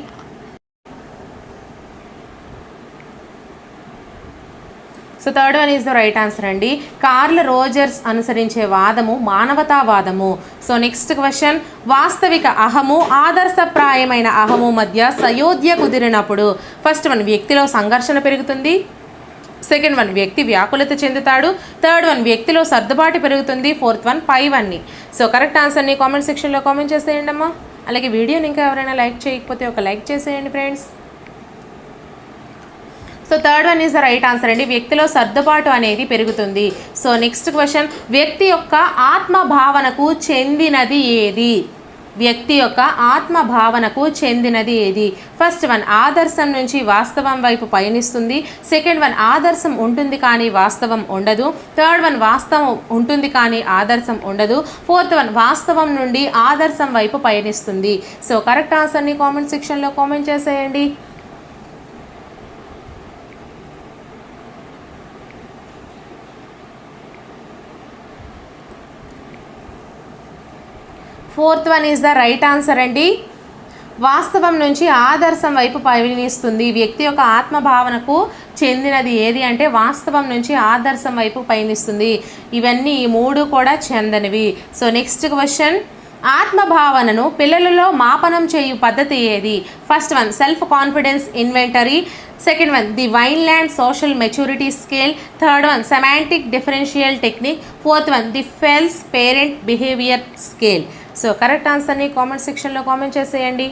So third one is the right answer అండి. కార్ల్ రోజర్స్ అనుసరించే వాదము మానవతావాదము. సో నెక్స్ట్ క్వశ్చన్, వాస్తవిక అహము ఆదర్శప్రాయమైన అహము మధ్య సయోధ్య కుదిరినప్పుడు ఫస్ట్ వన్ వ్యక్తిలో సంఘర్షణ పెరుగుతుంది, సెకండ్ వన్ వ్యక్తి వ్యాకులత చెందుతాడు, థర్డ్ వన్ వ్యక్తిలో సర్దుబాటు పెరుగుతుంది, ఫోర్త్ వన్ పైవన్నీ. సో కరెక్ట్ ఆన్సర్ని కామెంట్ సెక్షన్లో కామెంట్ చేసేయండి అమ్మా. అలాగే వీడియోని ఇంకా ఎవరైనా లైక్ చేయకపోతే ఒక లైక్ చేసేయండి friends. So third one is the right answer అండి, వ్యక్తిలో సర్దుబాటు అనేది పెరుగుతుంది. సో నెక్స్ట్ క్వశ్చన్, వ్యక్తి యొక్క ఆత్మభావనకు చెందినది ఏది? వ్యక్తి యొక్క ఆత్మభావనకు చెందినది ఏది? ఫస్ట్ వన్ ఆదర్శం నుంచి వాస్తవం వైపు పయనిస్తుంది, సెకండ్ వన్ ఆదర్శం ఉంటుంది కానీ వాస్తవం ఉండదు, థర్డ్ వన్ వాస్తవం ఉంటుంది కానీ ఆదర్శం ఉండదు, ఫోర్త్ వన్ వాస్తవం నుండి ఆదర్శం వైపు పయనిస్తుంది. సో కరెక్ట్ ఆన్సర్ని కామెంట్ సెక్షన్లో కామెంట్ చేసేయండి. Fourth one is the right answer అండి, వాస్తవం నుంచి ఆదర్శం వైపు పయనిస్తుంది. వ్యక్తి యొక్క ఆత్మభావనకు చెందినది ఏది అంటే వాస్తవం నుంచి ఆదర్శం వైపు పయనిస్తుంది. ఇవన్నీ ఈ మూడు కూడా చెందనివి. సో నెక్స్ట్ క్వశ్చన్, ఆత్మభావనను పిల్లలలో మాపనం చేయు పద్ధతి ఏది? First one self confidence inventory, second one the Vineland social maturity scale, third one semantic differential technique, fourth one the Fels parent behaviour scale. So correct ఆన్సర్ని కామెంట్ సెక్షన్లో కామెంట్ చేసేయండి.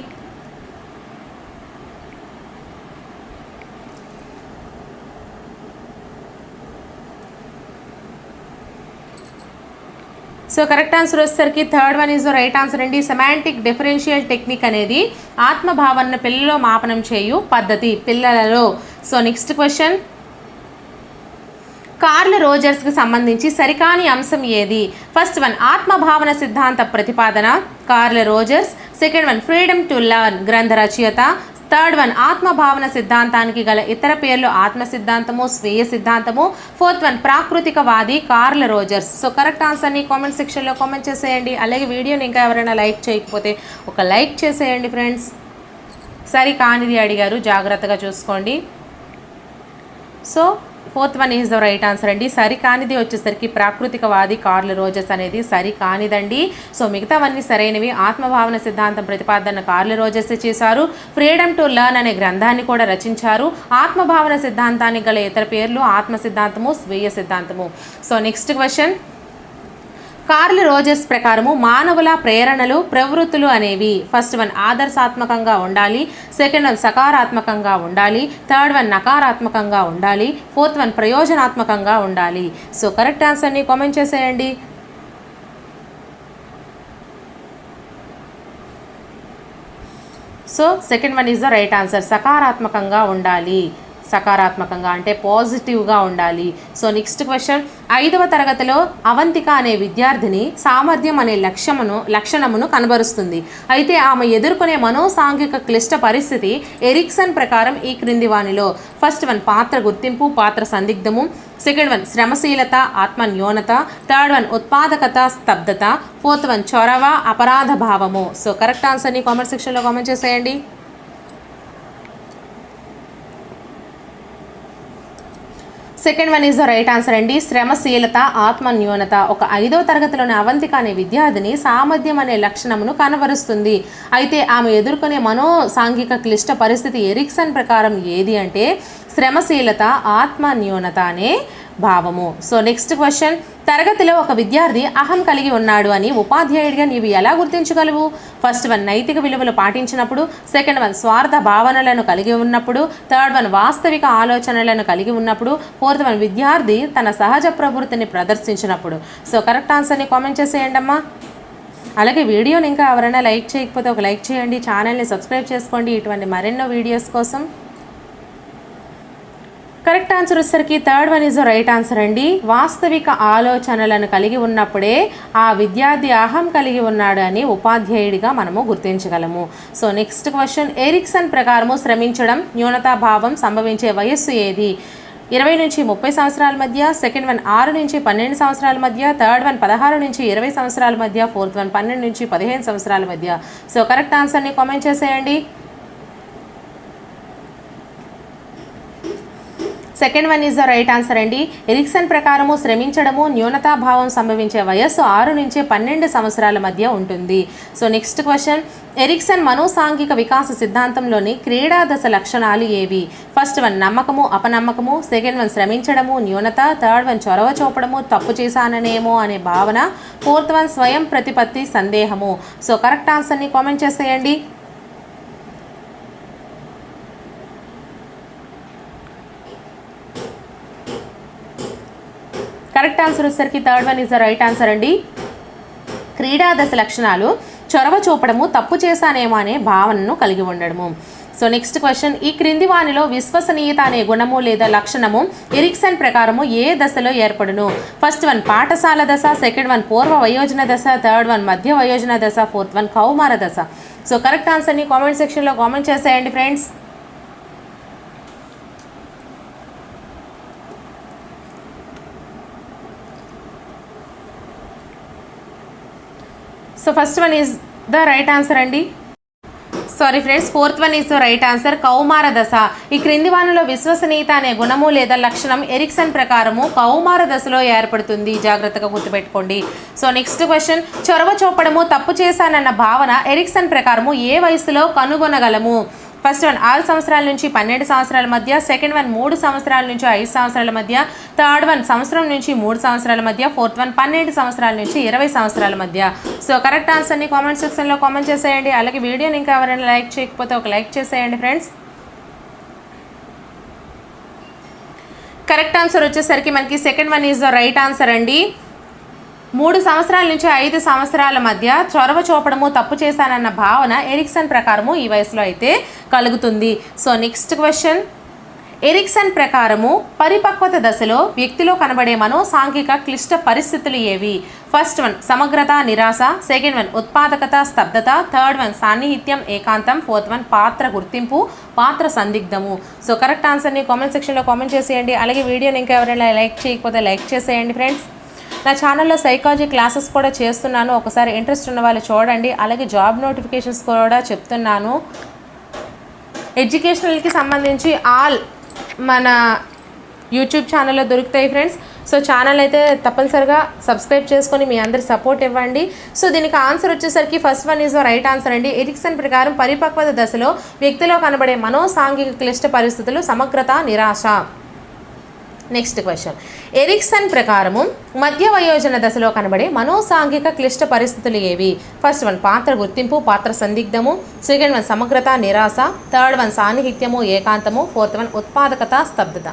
So correct answer వచ్చేసరికి third one is the right answer అండి. Semantic differential technique అనేది ఆత్మభావనను పిల్లలలో మాపనం చేయు పద్ధతి పిల్లలలో. సో నెక్స్ట్ క్వశ్చన్, కార్ల్ రోజర్స్కి సంబంధించి సరికాని అంశం ఏది? ఫస్ట్ వన్ ఆత్మభావన సిద్ధాంత ప్రతిపాదన curl Rogers, second one freedom to learn గ్రంథ రచయిత, థర్డ్ వన్ ఆత్మభావన సిద్ధాంతానికి గల ఇతర పేర్లు ఆత్మ సిద్ధాంతము, స్వీయ సిద్ధాంతము, ఫోర్త్ వన్ ప్రాకృతికవాది కార్ల్ రోజర్స్. సో కరెక్ట్ ఆన్సర్ని కామెంట్ సెక్షన్లో కామెంట్ చేసేయండి. అలాగే వీడియోని ఇంకా ఎవరైనా లైక్ చేయకపోతే ఒక లైక్ చేసేయండి ఫ్రెండ్స్. సరి కానిది అడిగారు, జాగ్రత్తగా చూసుకోండి. So fourth one is the right answer అండి. సరి కానిది వచ్చేసరికి ప్రాకృతికవాది కార్ల్ రోజర్స్ అనేది సరి కానిదండి. సో మిగతావన్నీ సరైనవి. ఆత్మభావన సిద్ధాంతం ప్రతిపాదన కార్ల్ రోజర్స్ చేశారు. ఫ్రీడమ్ టు లర్న్ అనే గ్రంథాన్ని కూడా రచించారు. ఆత్మభావన సిద్ధాంతానికి గల ఇతర పేర్లు ఆత్మ సిద్ధాంతము, స్వీయ సిద్ధాంతము. So next question, Carl Rogers ప్రకారము మానవుల ప్రేరణలు ప్రవృత్తులు అనేవి ఫస్ట్ వన్ ఆదర్శాత్మకంగా ఉండాలి, సెకండ్ వన్ సకారాత్మకంగా ఉండాలి, థర్డ్ వన్ నకారాత్మకంగా ఉండాలి, ఫోర్త్ వన్ ప్రయోజనాత్మకంగా ఉండాలి. సో కరెక్ట్ ఆన్సర్ని కామెంట్ చేసేయండి. So second one is the right answer, సకారాత్మకంగా ఉండాలి. సకారాత్మకంగా అంటే పాజిటివ్గా ఉండాలి. సో నెక్స్ట్ క్వశ్చన్, 5వ తరగతిలో అవంతిక అనే విద్యార్థిని సామర్థ్యం అనే లక్షణమును కనబరుస్తుంది. అయితే ఆమె ఎదుర్కొనే మనోసాంఘిక క్లిష్ట పరిస్థితి ఎరిక్సన్ ప్రకారం ఈ క్రింది వానిలో ఫస్ట్ వన్ పాత్ర గుర్తింపు, పాత్ర సందిగ్ధము, సెకండ్ వన్ శ్రమశీలత, ఆత్మన్యూనత, థర్డ్ వన్ ఉత్పాదకత, స్తబ్దత, ఫోర్త్ వన్ చొరవ, అపరాధ భావము. సో కరెక్ట్ ఆన్సర్ని కామెంట్ సెక్షన్లో కామెంట్ చేసేయండి. Second one is the right answer అండి. శ్రమశీలత, ఆత్మన్యూనత. ఒక 5వ తరగతిలోని అవంతిక అనే విద్యార్థిని సామర్థ్యం అనే లక్షణమును కనబరుస్తుంది. అయితే ఆమె ఎదుర్కొనే మనోసాంఘిక క్లిష్ట పరిస్థితి ఎరిక్సన్ ప్రకారం ఏది అంటే శ్రమశీలత, ఆత్మన్యూనత అనే భావము. సో నెక్స్ట్ క్వశ్చన్, తరగతిలో ఒక విద్యార్థి అహం కలిగి ఉన్నాడు అని ఉపాధ్యాయుడిగా నీవు ఎలా గుర్తించగలవు? ఫస్ట్ వన్, నైతిక విలువలు పాటించినప్పుడు. సెకండ్ వన్, స్వార్థ భావనలను కలిగి ఉన్నప్పుడు. థర్డ్ వన్, వాస్తవిక ఆలోచనలను కలిగి ఉన్నప్పుడు. ఫోర్త్ వన్, విద్యార్థి తన సహజ ప్రవృత్తిని ప్రదర్శించినప్పుడు. సో కరెక్ట్ ఆన్సర్ని కామెంట్ చేసేయండి అమ్మా. అలాగే వీడియోని ఇంకా ఎవరైనా లైక్ చేయకపోతే ఒక లైక్ చేయండి, ఛానల్ని సబ్స్క్రైబ్ చేసుకోండి ఇటువంటి మరెన్నో వీడియోస్ కోసం. కరెక్ట్ ఆన్సర్ వచ్చేసరికి third one is right answer అండి. వాస్తవిక ఆలోచనలను కలిగి ఉన్నప్పుడే ఆ విద్యార్థి అహం కలిగి ఉన్నాడు అని ఉపాధ్యాయుడిగా మనము గుర్తించగలము. సో నెక్స్ట్ క్వశ్చన్, ఎరిక్సన్ ప్రకారము శ్రమించడం న్యూనతాభావం సంభవించే వయస్సు ఏది? 20 నుంచి 30 సంవత్సరాల మధ్య. సెకండ్ వన్ 6 నుంచి 12 సంవత్సరాల మధ్య. థర్డ్ వన్ 16 నుంచి 20 సంవత్సరాల మధ్య. ఫోర్త్ వన్ 12 నుంచి 15 సంవత్సరాల మధ్య. సో కరెక్ట్ ఆన్సర్ని కామెంట్ చేసేయండి. Second one is the right answer అండి. ఎరిక్సన్ ప్రకారము శ్రమించడము న్యూనతాభావం సంభవించే వయస్సు 6 నుంచి 12 సంవత్సరాల మధ్య ఉంటుంది. సో నెక్స్ట్ క్వశ్చన్, ఎరిక్సన్ మనోసాంఘిక వికాస సిద్ధాంతంలోని క్రీడా దశ లక్షణాలు ఏవి? ఫస్ట్ వన్ నమ్మకము అపనమ్మకము. సెకండ్ వన్ శ్రమించడము న్యూనత. థర్డ్ వన్ చొరవ చూపడము తప్పు చేశాననేమో అనే భావన. ఫోర్త్ వన్ స్వయం ప్రతిపత్తి సందేహము. సో కరెక్ట్ ఆన్సర్ని కామెంట్ చేసేయండి. కరెక్ట్ ఆన్సర్ వచ్చేసరికి third one is the right answer అండి. క్రీడా దశ లక్షణాలు చొరవ చూపడము తప్పు చేశానేమో అనే భావనను కలిగి ఉండడము. సో నెక్స్ట్ క్వశ్చన్, ఈ క్రింది వానిలో విశ్వసనీయత అనే గుణము లేదా లక్షణము ఎరిక్సన్ ప్రకారము ఏ దశలో ఏర్పడును? ఫస్ట్ వన్ పాఠశాల దశ. సెకండ్ వన్ పూర్వ వయోజన దశ. థర్డ్ వన్ మధ్య వయోజన దశ. ఫోర్త్ వన్ కౌమార దశ. సో కరెక్ట్ ఆన్సర్ని కామెంట్ సెక్షన్లో కామెంట్ చేసేయండి friends. So first one is the right answer అండి. Sorry friends, fourth one is the right answer, కౌమార దశ. ఈ క్రింది వానిలో విశ్వసనీయత అనే గుణము లేదా లక్షణం ఎరిక్సన్ ప్రకారము కౌమార దశలో ఏర్పడుతుంది. జాగ్రత్తగా గుర్తుపెట్టుకోండి. సో నెక్స్ట్ క్వశ్చన్, చొరవ చూపడము తప్పు చేశానన్న భావన ఎరిక్సన్ ప్రకారము ఏ వయసులో కనుగొనగలము? ఫస్ట్ వన్ 6 సంవత్సరాల నుంచి 12 సంవత్సరాల మధ్య. సెకండ్ వన్ 3 సంవత్సరాల నుంచి 5 సంవత్సరాల మధ్య. థర్డ్ వన్ సంవత్సరం నుంచి 3 సంవత్సరాల మధ్య. ఫోర్త్ వన్ 12 సంవత్సరాల నుంచి 20 సంవత్సరాల మధ్య. సో కరెక్ట్ ఆన్సర్ని కామెంట్ సెక్షన్లో కామెంట్ చేసేయండి. అలాగే వీడియోని ఇంకా ఎవరైనా లైక్ చేయకపోతే ఒక లైక్ చేసేయండి ఫ్రెండ్స్. కరెక్ట్ ఆన్సర్ వచ్చేసరికి మనకి second one is the right answer అండి. 3 సంవత్సరాల నుంచి 5 సంవత్సరాల మధ్య చొరవ చూపడము తప్పు చేశానన్న భావన ఎరిక్సన్ ప్రకారము ఈ వయసులో అయితే కలుగుతుంది. సో నెక్స్ట్ క్వశ్చన్, ఎరిక్సన్ ప్రకారము పరిపక్వత దశలో వ్యక్తిలో కనబడే మనోసాంఘిక క్లిష్ట పరిస్థితులు ఏవి? ఫస్ట్ వన్ సమగ్రత నిరాశ. సెకండ్ వన్ ఉత్పాదకత స్తబ్దత. థర్డ్ వన్ సాన్నిహిత్యం ఏకాంతం. ఫోర్త్ వన్ పాత్ర గుర్తింపు పాత్ర సందిగ్ధము. సో కరెక్ట్ ఆన్సర్ని కామెంట్ సెక్షన్లో కామెంట్ చేసేయండి. అలాగే వీడియోని ఇంకా ఎవరైనా లైక్ చేయకపోతే లైక్ చేసేయండి ఫ్రెండ్స్. నా ఛానల్లో సైకాలజీ క్లాసెస్ కూడా చేస్తున్నాను, ఒకసారి ఇంట్రెస్ట్ ఉన్న వాళ్ళు చూడండి. అలాగే జాబ్ నోటిఫికేషన్స్ కూడా చెప్తున్నాను. ఎడ్యుకేషనల్కి సంబంధించి ఆల్ మన యూట్యూబ్ ఛానల్లో దొరుకుతాయి ఫ్రెండ్స్. సో ఛానల్ అయితే తప్పనిసరిగా సబ్స్క్రైబ్ చేసుకొని మీ అందరి సపోర్ట్ ఇవ్వండి. సో దీనికి ఆన్సర్ వచ్చేసరికి first one is the right answer అండి. ఎరిక్సన్ ప్రకారం పరిపక్వత దశలో వ్యక్తిలో కనబడే మనోసాంఘిక క్లిష్ట పరిస్థితులు సమగ్రత నిరాశ. నెక్స్ట్ క్వశ్చన్, ఎరిక్సన్ ప్రకారము మధ్య వయోజన దశలో కనబడే మనోసాంఘిక క్లిష్ట పరిస్థితులు ఏవి? ఫస్ట్ వన్ పాత్ర గుర్తింపు పాత్ర సందిగ్ధము. సెకండ్ వన్ సమగ్రత నిరాశ. థర్డ్ వన్ సాన్నిహిత్యము ఏకాంతము. ఫోర్త్ వన్ ఉత్పాదకత స్తబ్దత.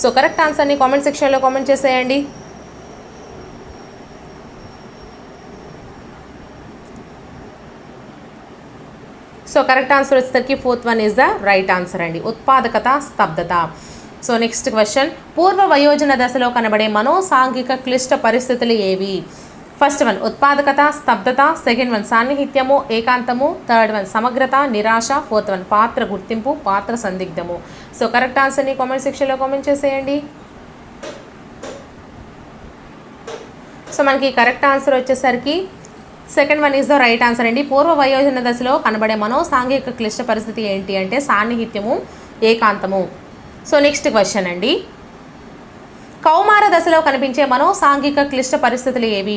సో కరెక్ట్ ఆన్సర్ని కామెంట్ సెక్షన్లో కామెంట్ చేసేయండి. సో కరెక్ట్ ఆన్సర్ వచ్చేసరికి fourth one is the right answer అండి, ఉత్పాదకత స్తబ్దత. సో నెక్స్ట్ క్వశ్చన్, పూర్వ వయోజన దశలో కనబడే మనోసాంఘిక క్లిష్ట పరిస్థితులు ఏవి? ఫస్ట్ వన్ ఉత్పాదకత స్తబ్దత. సెకండ్ వన్ సాన్నిహిత్యము ఏకాంతము. థర్డ్ వన్ సమగ్రత నిరాశ. ఫోర్త్ వన్ పాత్ర గుర్తింపు పాత్ర సందిగ్ధము. సో కరెక్ట్ ఆన్సర్ని కామెంట్ సెక్షన్లో కామెంట్ చేసేయండి. సో మనకి కరెక్ట్ ఆన్సర్ వచ్చేసరికి second one is the right answer అండి. పూర్వ వయోజన దశలో కనబడే మనోసాంఘిక క్లిష్ట పరిస్థితి ఏంటి అంటే సాన్నిహిత్యము ఏకాంతము. సో నెక్స్ట్ క్వశ్చన్ అండి, కౌమార దశలో కనిపించే మనోసాంఘిక క్లిష్ట పరిస్థితులు ఏవి?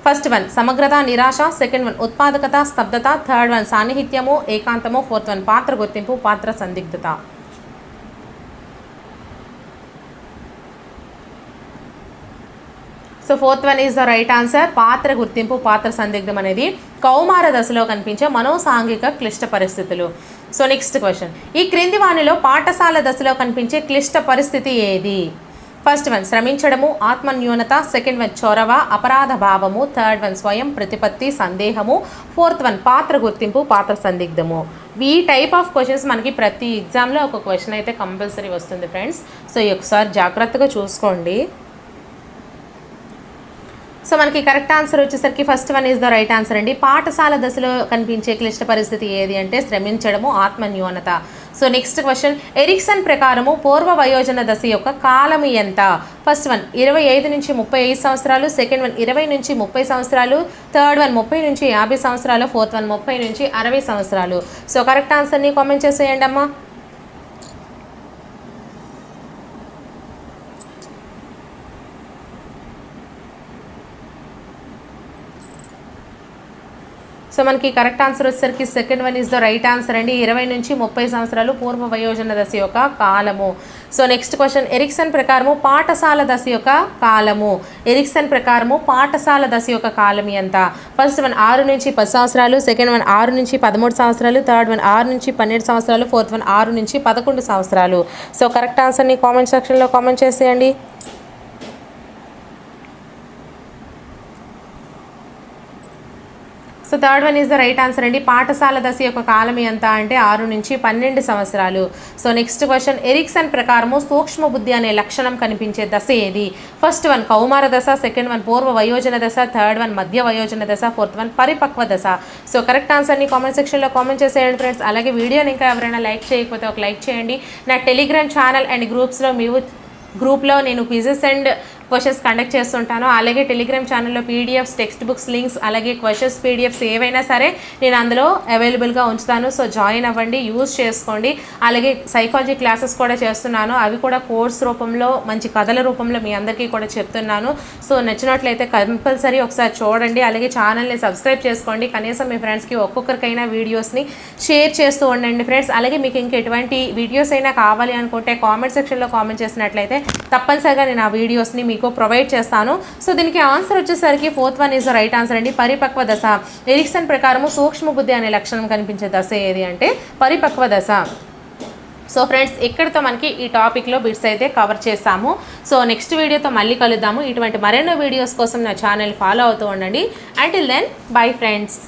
ఫస్ట్ వన్ సమగ్రత నిరాశ. సెకండ్ వన్ ఉత్పాదకత స్తబ్దత. థర్డ్ వన్ సాన్నిహిత్యము ఏకాంతము. ఫోర్త్ వన్ పాత్ర గుర్తింపు పాత్ర సందిగ్ధత. So fourth one is the right answer. పాత్ర గుర్తింపు, పాత్ర సందిగ్ధం అనేది కౌమార దశలో కనిపించే మనోసాంఘిక క్లిష్ట పరిస్థితులు. సో నెక్స్ట్ క్వశ్చన్, ఈ క్రింది వానిలో పాఠశాల దశలో కనిపించే క్లిష్ట పరిస్థితి ఏది? ఫస్ట్ వన్ శ్రమించడము, ఆత్మన్యూనత. సెకండ్ వన్ చొరవ, అపరాధ భావము. థర్డ్ వన్ స్వయం ప్రతిపత్తి, సందేహము. ఫోర్త్ వన్ పాత్ర గుర్తింపు, పాత్ర సందిగ్ధము. ఈ టైప్ ఆఫ్ క్వశ్చన్స్ మనకి ప్రతి ఎగ్జామ్లో ఒక క్వశ్చన్ అయితే కంపల్సరీ వస్తుంది ఫ్రెండ్స్. సో ఈ ఒకసారి జాగ్రత్తగా చూసుకోండి. సో మనకి కరెక్ట్ ఆన్సర్ వచ్చేసరికి first one is the right answer అండి. పాఠశాల దశలో కనిపించే క్లిష్ట పరిస్థితి ఏది అంటే శ్రమించడము, ఆత్మన్యూనత. సో నెక్స్ట్ క్వశ్చన్, ఎరిక్సన్ ప్రకారము పూర్వ వయోజన దశ యొక్క కాలము ఎంత? ఫస్ట్ వన్ 25 నుంచి 35 సంవత్సరాలు. సెకండ్ వన్ 20 నుంచి 30 సంవత్సరాలు. థర్డ్ వన్ 30 నుంచి 50 సంవత్సరాలు. ఫోర్త్ వన్ 30 నుంచి 60 సంవత్సరాలు. సో కరెక్ట్ ఆన్సర్ని కామెంట్ చేసేయండి అమ్మా. సో మనకి కరెక్ట్ ఆన్సర్ వచ్చేసరికి second one is the right answer అండి. 20 నుంచి 30 సంవత్సరాలు పూర్వ వయోజన దశ యొక్క కాలము. సో నెక్స్ట్ క్వశ్చన్, ఎరిక్సన్ ప్రకారము పాఠశాల దశ యొక్క కాలము. ఎరిక్సన్ ప్రకారము పాఠశాల దశ యొక్క కాలం ఎంత? ఫస్ట్ వన్ 6 నుంచి 10 సంవత్సరాలు. సెకండ్ వన్ 6 నుంచి 13 సంవత్సరాలు. థర్డ్ వన్ 6 నుంచి 12 సంవత్సరాలు. ఫోర్త్ వన్ 6 నుంచి 11 సంవత్సరాలు. సో కరెక్ట్ ఆన్సర్ని కామెంట్ సెక్షన్లో కామెంట్ చేసేయండి. So third one is the right answer అండి. పాఠశాల దశ యొక్క కాలం ఎంత అంటే 6 నుంచి 12 సంవత్సరాలు. సో నెక్స్ట్ క్వశ్చన్, ఎరిక్సన్ ప్రకారము సూక్ష్మ బుద్ధి అనే లక్షణం కనిపించే దశ ఏది? ఫస్ట్ వన్ కౌమార దశ. సెకండ్ వన్ పూర్వ వయోజన దశ. థర్డ్ వన్ మధ్య వయోజన దశ. ఫోర్త్ వన్ పరిపక్వ దశ. సో కరెక్ట్ ఆన్సర్ని కామెంట్ సెక్షన్లో కామెంట్ చేసేయండి ఫ్రెండ్స్. అలాగే వీడియోని ఇంకా ఎవరైనా లైక్ చేయకపోతే ఒక లైక్ చేయండి. నా టెలిగ్రామ్ ఛానల్ అండ్ గ్రూప్లో నేను క్విజెస్ అండ్ క్వశ్చన్స్ కండక్ట్ చేస్తుంటాను. అలాగే టెలిగ్రామ్ ఛానల్లో పీడిఎఫ్స్, టెక్స్ట్ బుక్స్ లింక్స్, అలాగే క్వశ్చన్స్ పీడిఎఫ్స్ ఏవైనా సరే నేను అందులో అవైలబుల్గా ఉంచుతాను. సో జాయిన్ అవ్వండి, యూజ్ చేసుకోండి. అలాగే సైకాలజీ క్లాసెస్ కూడా చేస్తున్నాను. అవి కూడా కోర్స్ రూపంలో, మంచి కథల రూపంలో మీ అందరికీ కూడా చెప్తున్నాను. సో నచ్చినట్లయితే కంపల్సరీ ఒకసారి చూడండి. అలాగే ఛానల్ని సబ్స్క్రైబ్ చేసుకోండి. కనీసం మీ ఫ్రెండ్స్కి ఒక్కొక్కరికైనా వీడియోస్ని షేర్ చేస్తూ ఉండండి ఫ్రెండ్స్. అలాగే మీకు ఇంకెటువంటి వీడియోస్ అయినా కావాలి అనుకుంటే కామెంట్ సెక్షన్లో కామెంట్ చేసినట్లయితే తప్పనిసరిగా నేను ఆ వీడియోస్ని మీకు ప్రొవైడ్ చేస్తాను. సో దీనికి ఆన్సర్ వచ్చేసరికి fourth one is the right answer అండి. పరిపక్వ దశ. ఎరిక్సన్ ప్రకారము సూక్ష్మ బుద్ధి అనే లక్షణం కనిపించే దశ ఏది అంటే పరిపక్వ దశ. సో ఫ్రెండ్స్, ఇక్కడితో మనకి ఈ టాపిక్లో బిట్స్ అయితే కవర్ చేస్తాము. సో నెక్స్ట్ వీడియోతో మళ్ళీ కలుద్దాము. ఇటువంటి మరెన్నో వీడియోస్ కోసం నా ఛానల్ ఫాలో అవుతూ ఉండండి. Until then bye friends.